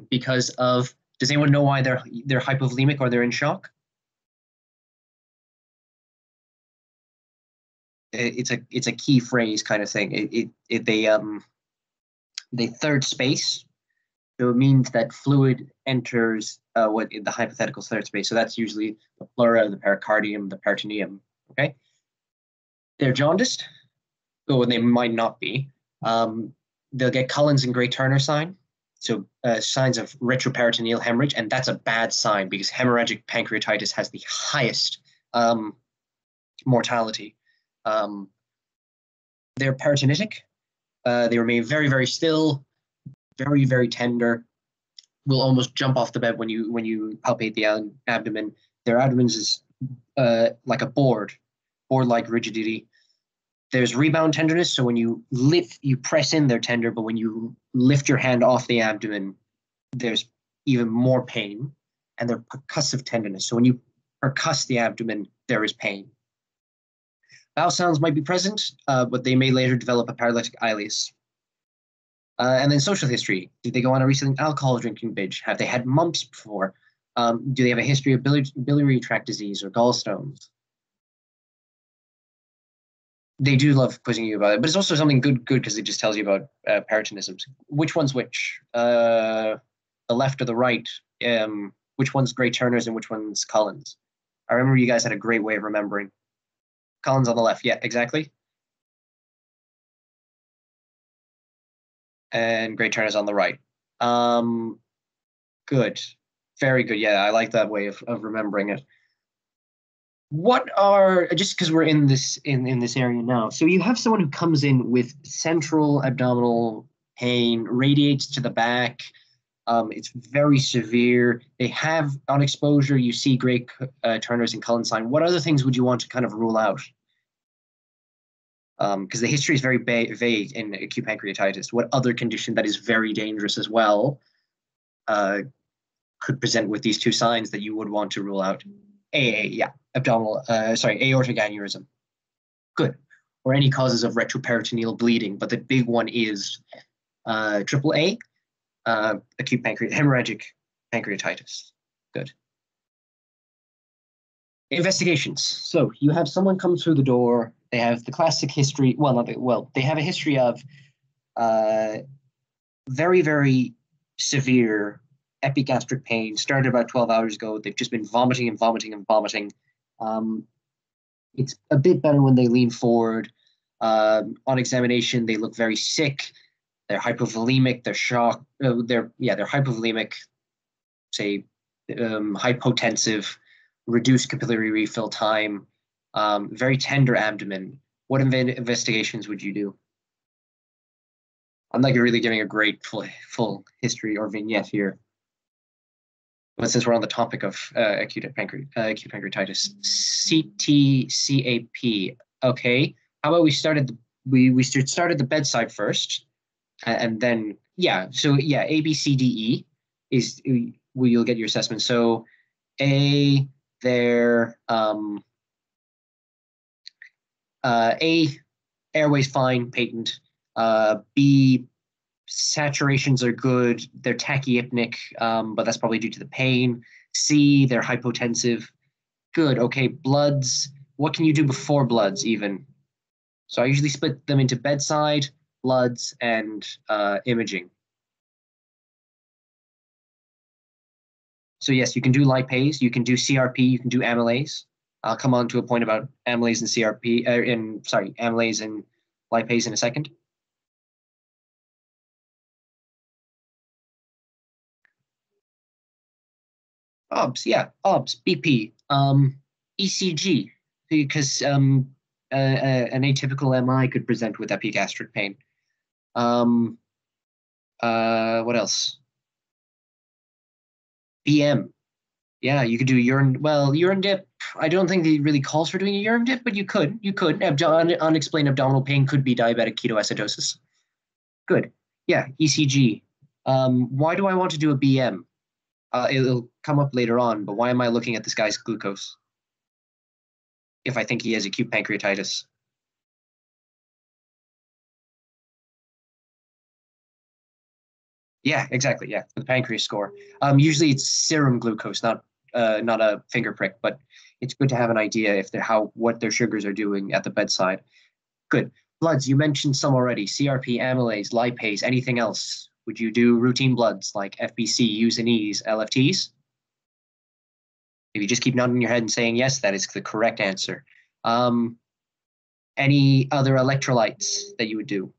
because of. Does anyone know why they're hypovolemic or they're in shock? It's a key phrase kind of thing. They third space, so it means that fluid enters the hypothetical third space. So that's usually the pleura, the pericardium, the peritoneum. Okay, they're jaundiced, though they might not be. They'll get Cullen's and Gray-Turner sign, so signs of retroperitoneal hemorrhage, and that's a bad sign because hemorrhagic pancreatitis has the highest mortality. They're peritonitic. They remain very, very still, very, very tender. Will almost jump off the bed when you palpate the abdomen. Their abdomens is like a board-like rigidity. There's rebound tenderness, so when you lift, you press in, they're tender, but when you lift your hand off the abdomen, there's even more pain. And they're percussive tenderness, so when you percuss the abdomen, there is pain. Bowel sounds might be present, but they may later develop a paralytic ileus. And then social history. Did they go on a recent alcohol drinking binge? Have they had mumps before? Do they have a history of biliary tract disease or gallstones? They do love quizzing you about it, but it's also something good because it just tells you about peritonisms. Which one's which? The left or the right? Which one's Gray-Turner's and which one's Cullen's? I remember you guys had a great way of remembering. Cullen's on the left, yeah, exactly. And Gray-Turner's on the right. Good, very good. Yeah, I like that way of remembering it. What are, just because we're in this area now, so you have someone who comes in with central abdominal pain, radiates to the back. It's very severe. They have on exposure, you see Gray-Turner's and Cullen's sign. What other things would you want to kind of rule out? Because the history is very vague in acute pancreatitis. What other condition that is very dangerous as well could present with these two signs that you would want to rule out? Aortic aneurysm. Good. Or any causes of retroperitoneal bleeding, but the big one is AAA, acute hemorrhagic pancreatitis. Good. Investigations. So you have someone come through the door. They have the classic history. They have a history of very, very severe epigastric pain. Started about 12 hours ago. They've just been vomiting and vomiting and vomiting. It's a bit better when they lean forward. On examination, they look very sick. They're hypovolemic. They're shocked. They're hypovolemic. Say hypotensive. Reduced capillary refill time. Very tender abdomen. What investigations would you do? I'm not really giving a great full history or vignette here. But since we're on the topic of acute pancreatitis, CTCAP. Okay, how about we started the bedside first, and then A, B, C, D, E is where you'll get your assessment. So A, their A, airways fine, patent. B, saturations are good. They're tachypnic, but that's probably due to the pain. C, they're hypotensive. Good. Okay, bloods. What can you do before bloods even? So I usually split them into bedside, bloods, and imaging. So yes, you can do lipase, you can do CRP, you can do amylase. I'll come on to a point about amylase and CRP, amylase and lipase in a second. OBS, BP, ECG. because an atypical MI could present with epigastric pain. What else? BM. Yeah, you could do urine dip. I don't think it really calls for doing a urine dip, but you could. Unexplained abdominal pain could be diabetic ketoacidosis. Good. Yeah, ECG. Why do I want to do a BM? It'll come up later on, but why am I looking at this guy's glucose if I think he has acute pancreatitis? Yeah, exactly. Yeah, the pancreas score. Usually it's serum glucose, not a finger prick, but it's good to have an idea if what their sugars are doing at the bedside. Good. Bloods, you mentioned some already. CRP, amylase, lipase, anything else? Would you do routine bloods like FBC, U's and E's, LFTs? If you just keep nodding your head and saying yes, that is the correct answer. Any other electrolytes that you would do?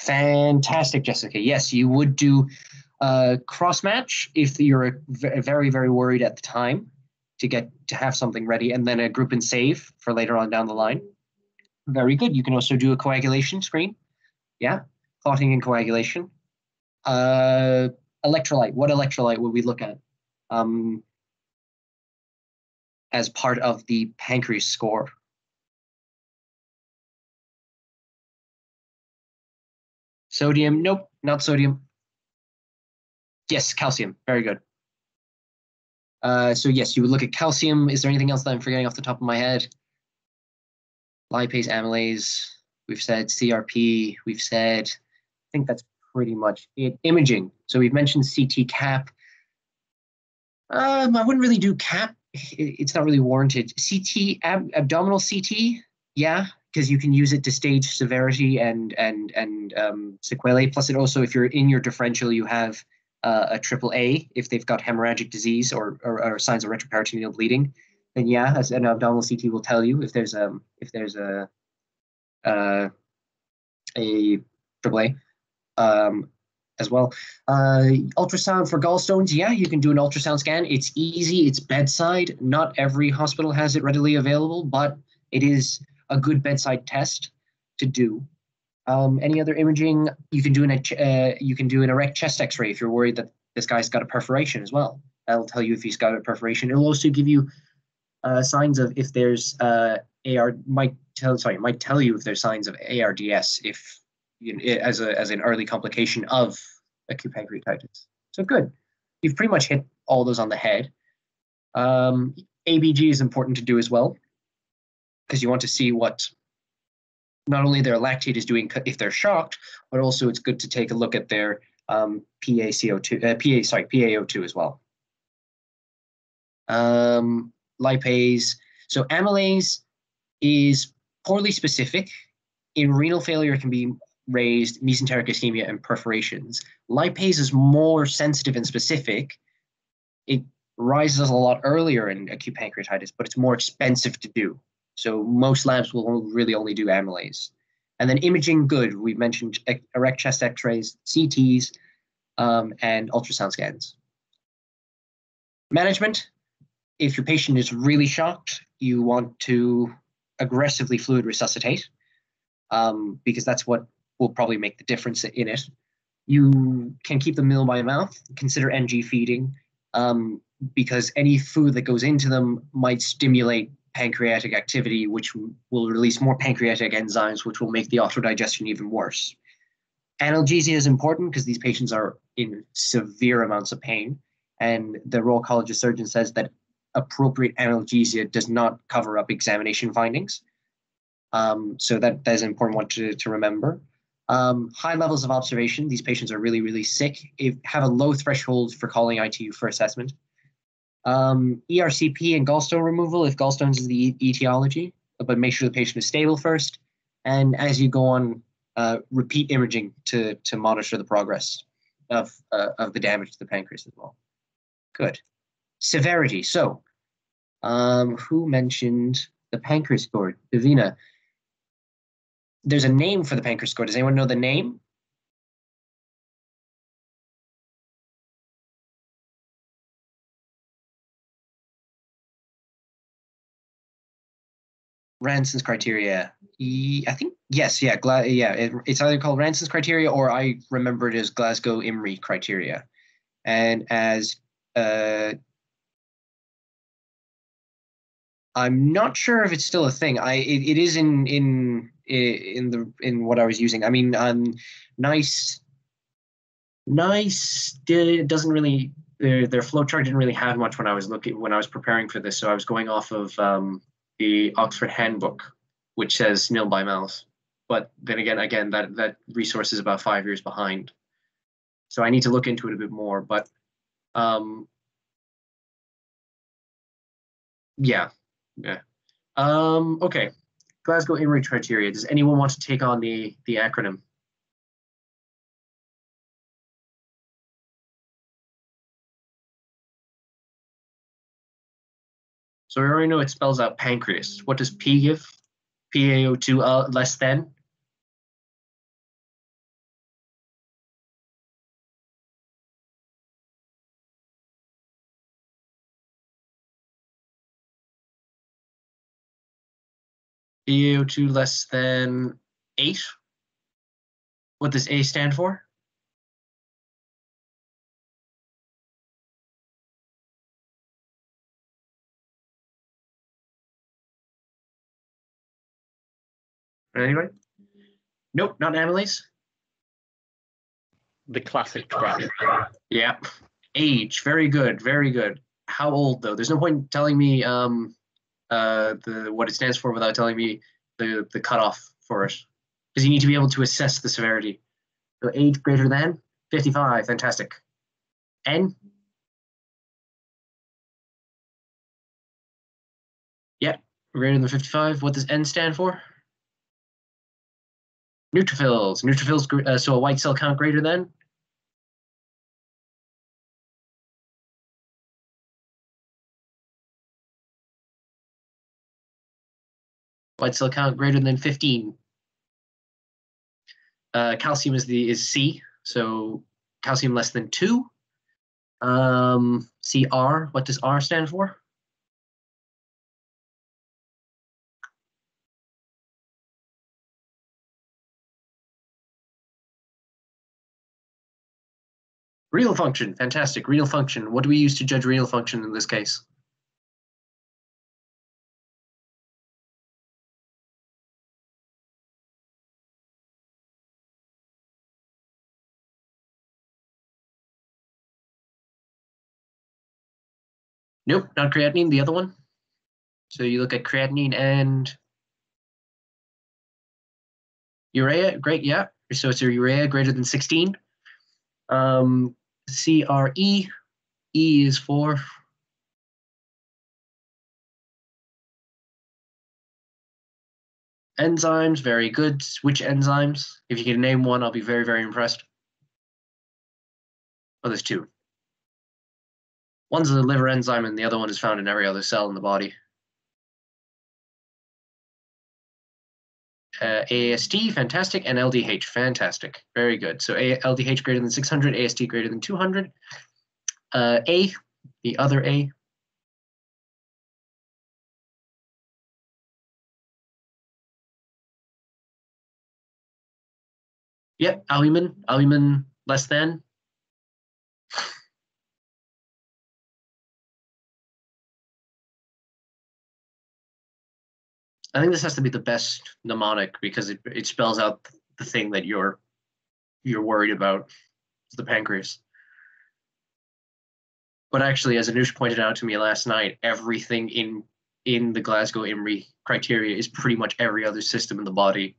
Fantastic, Jessica. Yes, you would do cross-match if you're very, very worried at the time to have something ready, and then a group and save for later on down the line. Very good. You can also do a coagulation screen. Yeah, clotting and coagulation. Electrolyte. What electrolyte would we look at as part of the pancreas score? Sodium? Nope, not sodium. Yes, calcium. Very good. So yes, you would look at calcium. Is there anything else that I'm forgetting off the top of my head? Lipase, amylase. We've said CRP. We've said, I think that's pretty much it. Imaging. So we've mentioned CT cap. I wouldn't really do cap. It's not really warranted. CT, abdominal CT. Yeah, because you can use it to stage severity and sequelae. Plus, it also, if you're in your differential, you have a AAA if they've got hemorrhagic disease or signs of retroperitoneal bleeding. Then yeah, as an abdominal CT will tell you if there's a AAA as well. Ultrasound for gallstones. Yeah, you can do an ultrasound scan. It's easy. It's bedside. Not every hospital has it readily available, but it is a good bedside test to do. Any other imaging? You can do an erect chest X-ray if you're worried that this guy's got a perforation as well. That'll tell you if he's got a perforation. It'll also give you signs of if there's might tell you if there's signs of ARDS if as an early complication of acute pancreatitis. So good. You've pretty much hit all those on the head. ABG is important to do as well, because you want to see what not only their lactate is doing if they're shocked, but also it's good to take a look at their PaO2 as well. Lipase. So amylase is poorly specific. In renal failure, it can be raised, mesenteric ischemia, and perforations. Lipase is more sensitive and specific. It rises a lot earlier in acute pancreatitis, but it's more expensive to do. So most labs will really only do amylase. And then imaging, good. We mentioned erect chest X-rays, CTs, and ultrasound scans. Management. If your patient is really shocked, you want to aggressively fluid resuscitate, because that's what will probably make the difference in it. You can keep them mill by mouth. Consider NG feeding, because any food that goes into them might stimulate pancreatic activity, which will release more pancreatic enzymes, which will make the autodigestion even worse. Analgesia is important because these patients are in severe amounts of pain, and the Royal College of Surgeons says that appropriate analgesia does not cover up examination findings. So that is an important one to remember. High levels of observation. These patients are really, really sick. Have a low threshold for calling ITU for assessment. ERCP and gallstone removal if gallstones is the etiology, but make sure the patient is stable first. And as you go on, repeat imaging to monitor the progress of the damage to the pancreas as well. Good. Severity. So, who mentioned the pancreas score? Davina. There's a name for the pancreas score. Does anyone know the name? Ranson's criteria. I think yes, yeah, it's either called Ranson's criteria or I remember it as Glasgow IMRI criteria. And as I'm not sure if it's still a thing. It is in what I was using. I mean, nice doesn't really their flowchart didn't really have much when I was preparing for this. So I was going off of the Oxford Handbook, which says nil by mouth. But then again, that resource is about 5 years behind. So I need to look into it a bit more. But yeah. Okay. Glasgow IMRI criteria. Does anyone want to take on the acronym? So we already know it spells out pancreas. What does P give? PaO2 less than? PaO2 less than 8. What does A stand for? Anyway? Nope, not amylase. The classic trap. Yeah. Age. Very good. Very good. How old though? There's no point telling me what it stands for without telling me the cutoff for it, because you need to be able to assess the severity. So age greater than 55. Fantastic. N. Yeah, greater than 55. What does N stand for? Neutrophils. Neutrophils. So a white cell count greater than. White cell count greater than 15. Calcium is C, so calcium less than 2. CR, what does R stand for? Renal function, fantastic. Renal function. What do we use to judge renal function in this case? Nope, not creatinine, the other one. So you look at creatinine and urea, great, yeah. So it's a urea greater than 16. CRE, E is for enzymes, very good. Which enzymes? If you can name one, I'll be very, very impressed. Oh, there's 2. One's a liver enzyme and the other one is found in every other cell in the body. AST, fantastic, and LDH, fantastic. Very good. So LDH greater than 600, AST greater than 200. A, the other A. Yep, albumin less than. I think this has to be the best mnemonic because it spells out the thing that you're worried about, the pancreas. But actually, as Anush pointed out to me last night, everything in the Glasgow IMRI criteria is pretty much every other system in the body.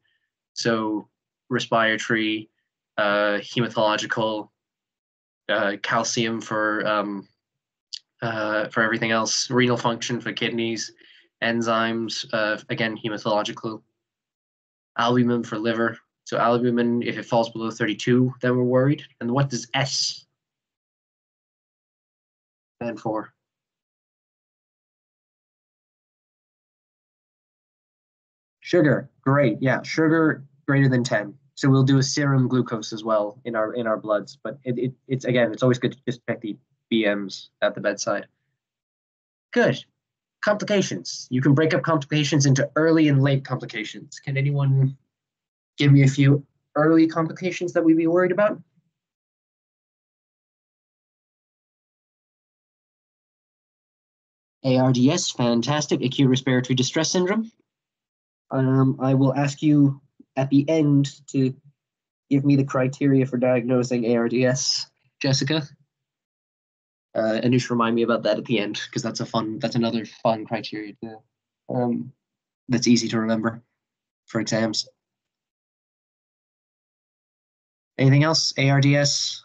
So respiratory, hematological, calcium for everything else, renal function for kidneys, enzymes, again, hematological, albumin for liver. So albumin, if it falls below 32, then we're worried. And what does S stand for? Sugar, great, yeah, sugar greater than 10. So we'll do a serum glucose as well in our bloods, but it's always good to just check the BMs at the bedside. Good. Complications. You can break up complications into early and late complications. Can anyone give me a few early complications that we'd be worried about? ARDS, fantastic. Acute respiratory distress syndrome. I will ask you at the end to give me the criteria for diagnosing ARDS, Jessica. And you should remind me about that at the end, because that's another fun criteria to, that's easy to remember for exams. Anything else? ARDS?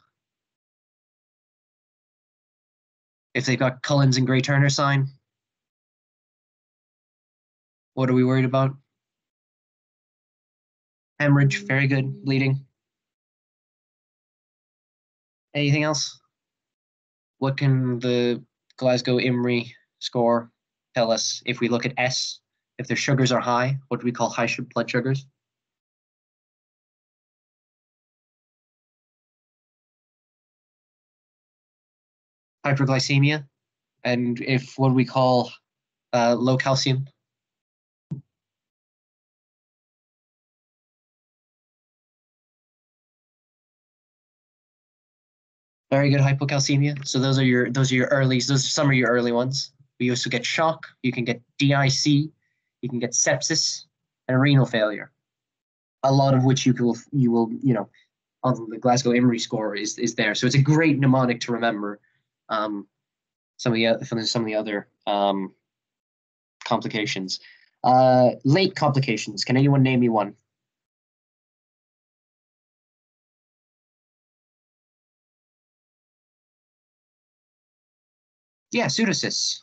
If they've got Cullen's and Gray-Turner sign, what are we worried about? Hemorrhage, very good. Bleeding. Anything else? What can the Glasgow IMRI score tell us? If we look at S, if their sugars are high, what do we call high blood sugars? Hyperglycemia. And if what we call low calcium? Very good, hypocalcemia. So those are your early. Some are your early ones. We also get shock. You can get DIC. You can get sepsis and renal failure. A lot of which you will on the Glasgow IMRI score is there. So it's a great mnemonic to remember. Some of the other complications. Late complications. Can anyone name me one? Yeah, pseudocysts.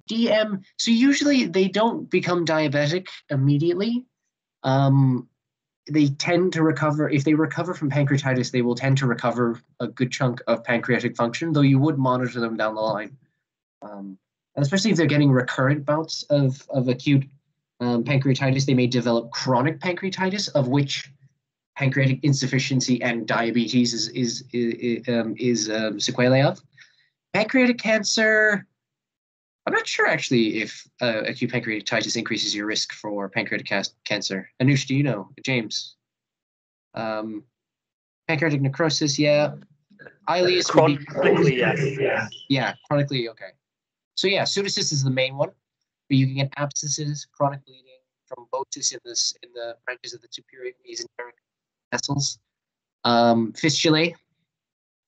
DM. So usually they don't become diabetic immediately. They tend to recover. If they recover from pancreatitis, they will tend to recover a good chunk of pancreatic function, though you would monitor them down the line. And especially if they're getting recurrent bouts of acute pancreatitis, they may develop chronic pancreatitis, of which pancreatic insufficiency and diabetes is sequelae of. Pancreatic cancer, I'm not sure actually if acute pancreatitis increases your risk for pancreatic cancer. Anush, do you know? James? Pancreatic necrosis, yeah. Ileus chronically, yes. Yeah, chronically, okay. So yeah, pseudocyst is the main one. But you can get abscesses, chronic bleeding, thrombosis in the branches of the superior mesenteric vessels. Fistulae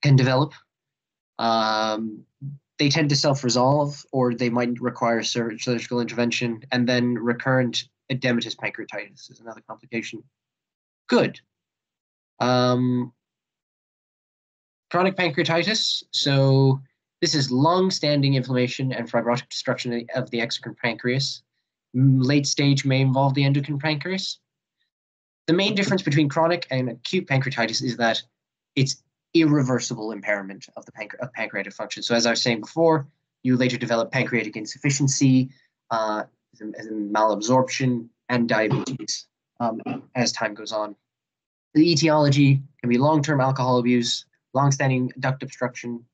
can develop. They tend to self-resolve, or they might require surgical intervention, and then recurrent edematous pancreatitis is another complication. Good. Chronic pancreatitis. So this is long-standing inflammation and fibrotic destruction of the exocrine pancreas. Late stage may involve the endocrine pancreas. The main difference between chronic and acute pancreatitis is that it's irreversible impairment of the pancreatic function. So as I was saying before, you later develop pancreatic insufficiency, as in malabsorption, and diabetes as time goes on. The etiology can be long-term alcohol abuse, long-standing duct obstruction.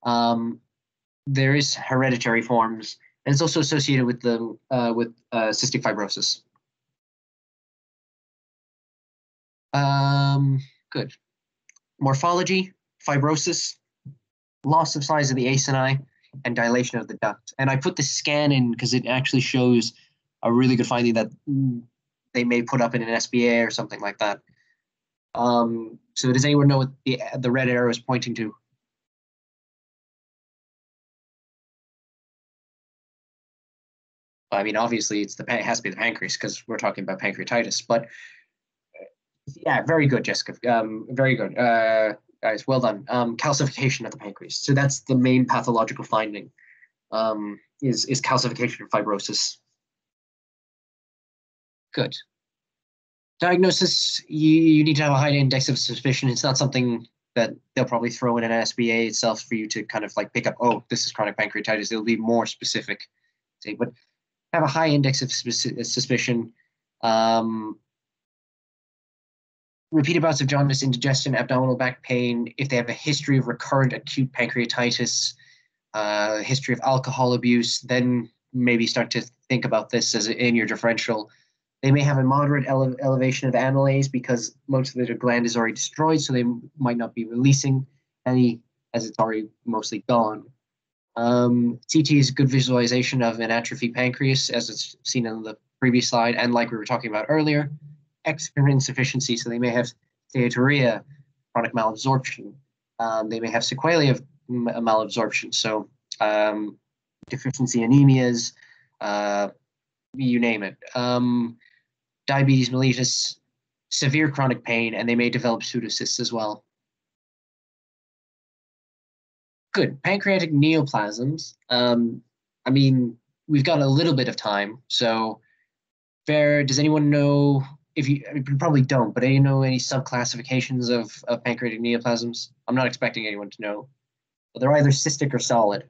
There is hereditary forms, and it's also associated with cystic fibrosis. Good. Morphology, fibrosis, loss of size of the acini, and dilation of the duct. And I put the scan in because it actually shows a really good finding that they may put up in an SBA or something like that. So does anyone know what the red arrow is pointing to? I mean, obviously it has to be the pancreas because we're talking about pancreatitis. But yeah, very good, Jessica. Very good, guys. Well done. Calcification of the pancreas. So that's the main pathological finding. Is calcification and fibrosis. Good. Diagnosis, you need to have a high index of suspicion. It's not something that they'll probably throw in an SBA itself for you to kind of like pick up, oh, this is chronic pancreatitis. It'll be more specific. But have a high index of suspicion. Repeated bouts of jaundice, indigestion, abdominal back pain. If they have a history of recurrent acute pancreatitis, history of alcohol abuse, then maybe start to think about this as in your differential. They may have a moderate elevation of amylase because most of the gland is already destroyed, so they might not be releasing any as it's already mostly gone. CT is a good visualization of an atrophied pancreas, as it's seen on the previous slide, and like we were talking about earlier, exocrine insufficiency, so they may have steatorrhea, chronic malabsorption. They may have sequelae of malabsorption, so deficiency anemias, you name it. Diabetes mellitus, severe chronic pain, and they may develop pseudocysts as well. Good. Pancreatic neoplasms. I mean, we've got a little bit of time, so does anyone know, you probably don't, but do you know any subclassifications of pancreatic neoplasms? I'm not expecting anyone to know. But they're either cystic or solid.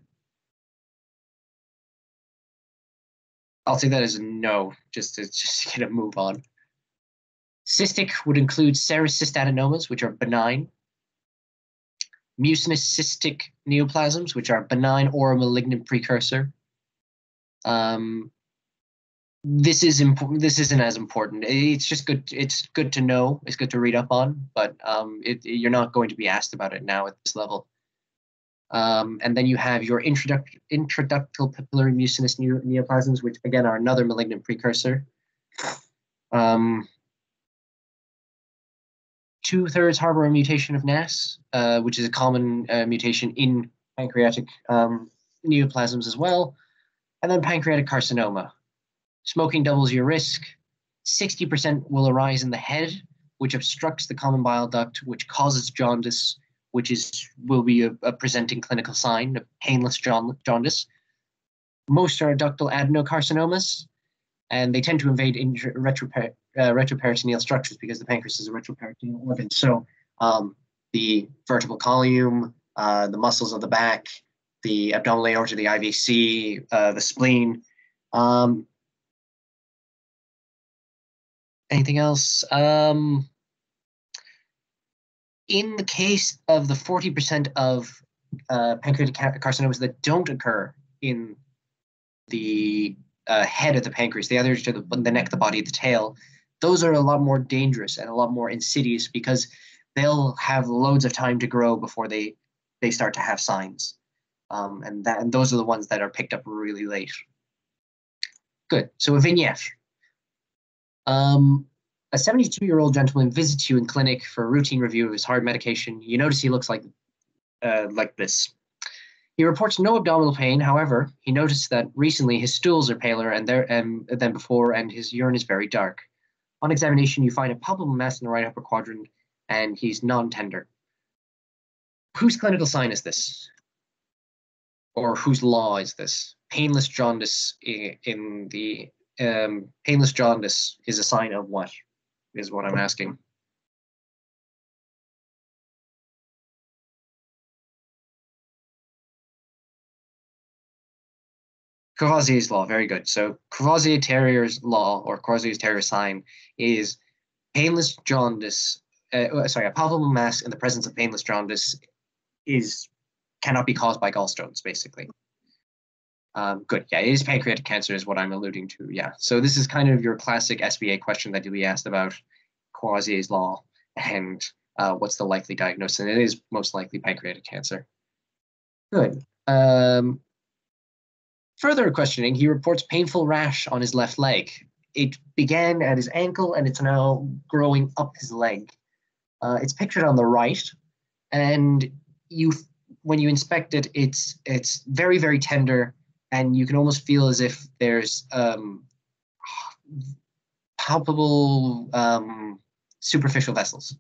I'll take that as a no, just to get a move on. Cystic would include serous cystadenomas, which are benign. Mucinous cystic neoplasms, which are benign or a malignant precursor. This is important. This isn't as important. It's just good. It's good to know. It's good to read up on, but you're not going to be asked about it now at this level. And then you have your intraductal papillary mucinous neoplasms, which again are another malignant precursor. 2/3 harbor a mutation of NAS, which is a common mutation in pancreatic neoplasms as well. And then pancreatic carcinoma. Smoking doubles your risk. 60% will arise in the head, which obstructs the common bile duct, which causes jaundice, which will be a presenting clinical sign, a painless jaundice. Most are ductal adenocarcinomas, and they tend to invade retroperitoneal structures because the pancreas is a retroperitoneal organ. So the vertebral column, the muscles of the back, the abdominal aorta, the IVC, the spleen. Anything else? In the case of the 40% of pancreatic carcinomas that don't occur in the head of the pancreas, the others to the neck, the body, the tail, those are a lot more dangerous and a lot more insidious because they'll have loads of time to grow before they start to have signs. And those are the ones that are picked up really late. Good. So a vignette. A 72-year-old gentleman visits you in clinic for a routine review of his heart medication. You notice he looks like this. He reports no abdominal pain. However, he noticed that recently his stools are paler than before, and his urine is very dark. On examination, you find a palpable mass in the right upper quadrant, and he's non-tender. Whose clinical sign is this? Or whose law is this? Painless jaundice painless jaundice is a sign of what? Is what I'm asking. Courvoisier's law, very good. So Courvoisier-Terrier's law, or Courvoisier-Terrier's sign, is painless jaundice. A palpable mass in the presence of painless jaundice cannot be caused by gallstones, basically. Good. Yeah, it is pancreatic cancer is what I'm alluding to. Yeah. So this is kind of your classic SBA question that you'll be asked about Courvoisier's law and what's the likely diagnosis. And it is most likely pancreatic cancer. Good. Further questioning, he reports painful rash on his left leg. It began at his ankle and it's now growing up his leg. It's pictured on the right, and when you inspect it, it's very, very tender, and you can almost feel as if there's palpable superficial vessels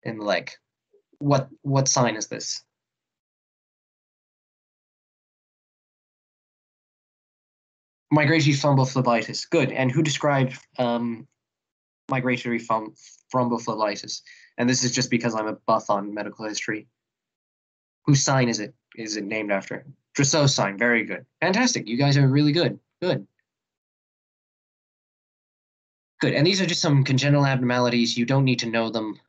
in the leg. What sign is this? Migratory thrombophlebitis. Good. And who described migratory thrombophlebitis? And this is just because I'm a buff on medical history. Whose sign is it? Is it named after? Dressau's sign. Very good. Fantastic. You guys are really good. Good. Good. And these are just some congenital abnormalities. You don't need to know them.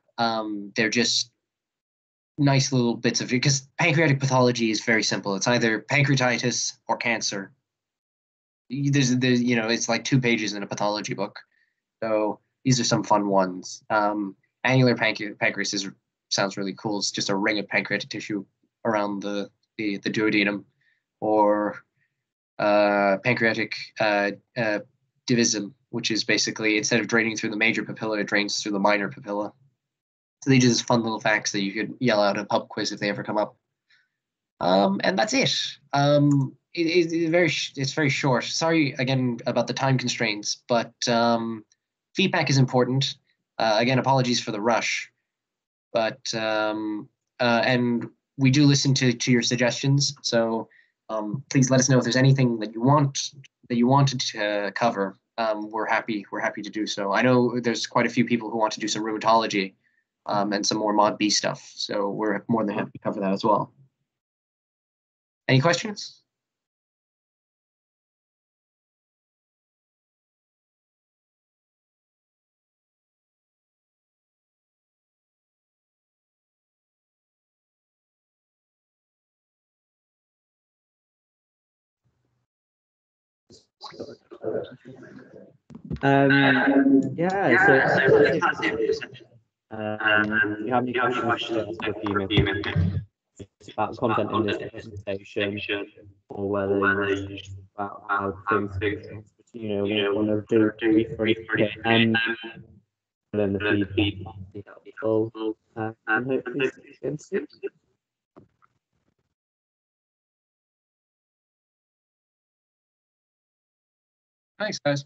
They're just nice little bits of, because pancreatic pathology is very simple. It's either pancreatitis or cancer. There's you know, it's like 2 pages in a pathology book. So these are some fun ones. Annular pancreas sounds really cool. It's just a ring of pancreatic tissue around the duodenum, or pancreatic divisum, which is basically, instead of draining through the major papilla, it drains through the minor papilla. So these are just fun little facts that you could yell out in a pub quiz if they ever come up. And that's it. It's very short. Sorry again about the time constraints, but feedback is important. Again, apologies for the rush, but and we do listen to your suggestions. So please let us know if there's anything that you wanted to cover. We're happy to do so. I know there's quite a few people who want to do some rheumatology and some more Mod B stuff. So we're more than happy to cover that as well. Any questions? Yeah, so that's it. If you have any questions about content in this presentation, or whether you about how things, you know, want to do, be free to hit and then the feedback be helpful, and hopefully see you again soon. Thanks, guys.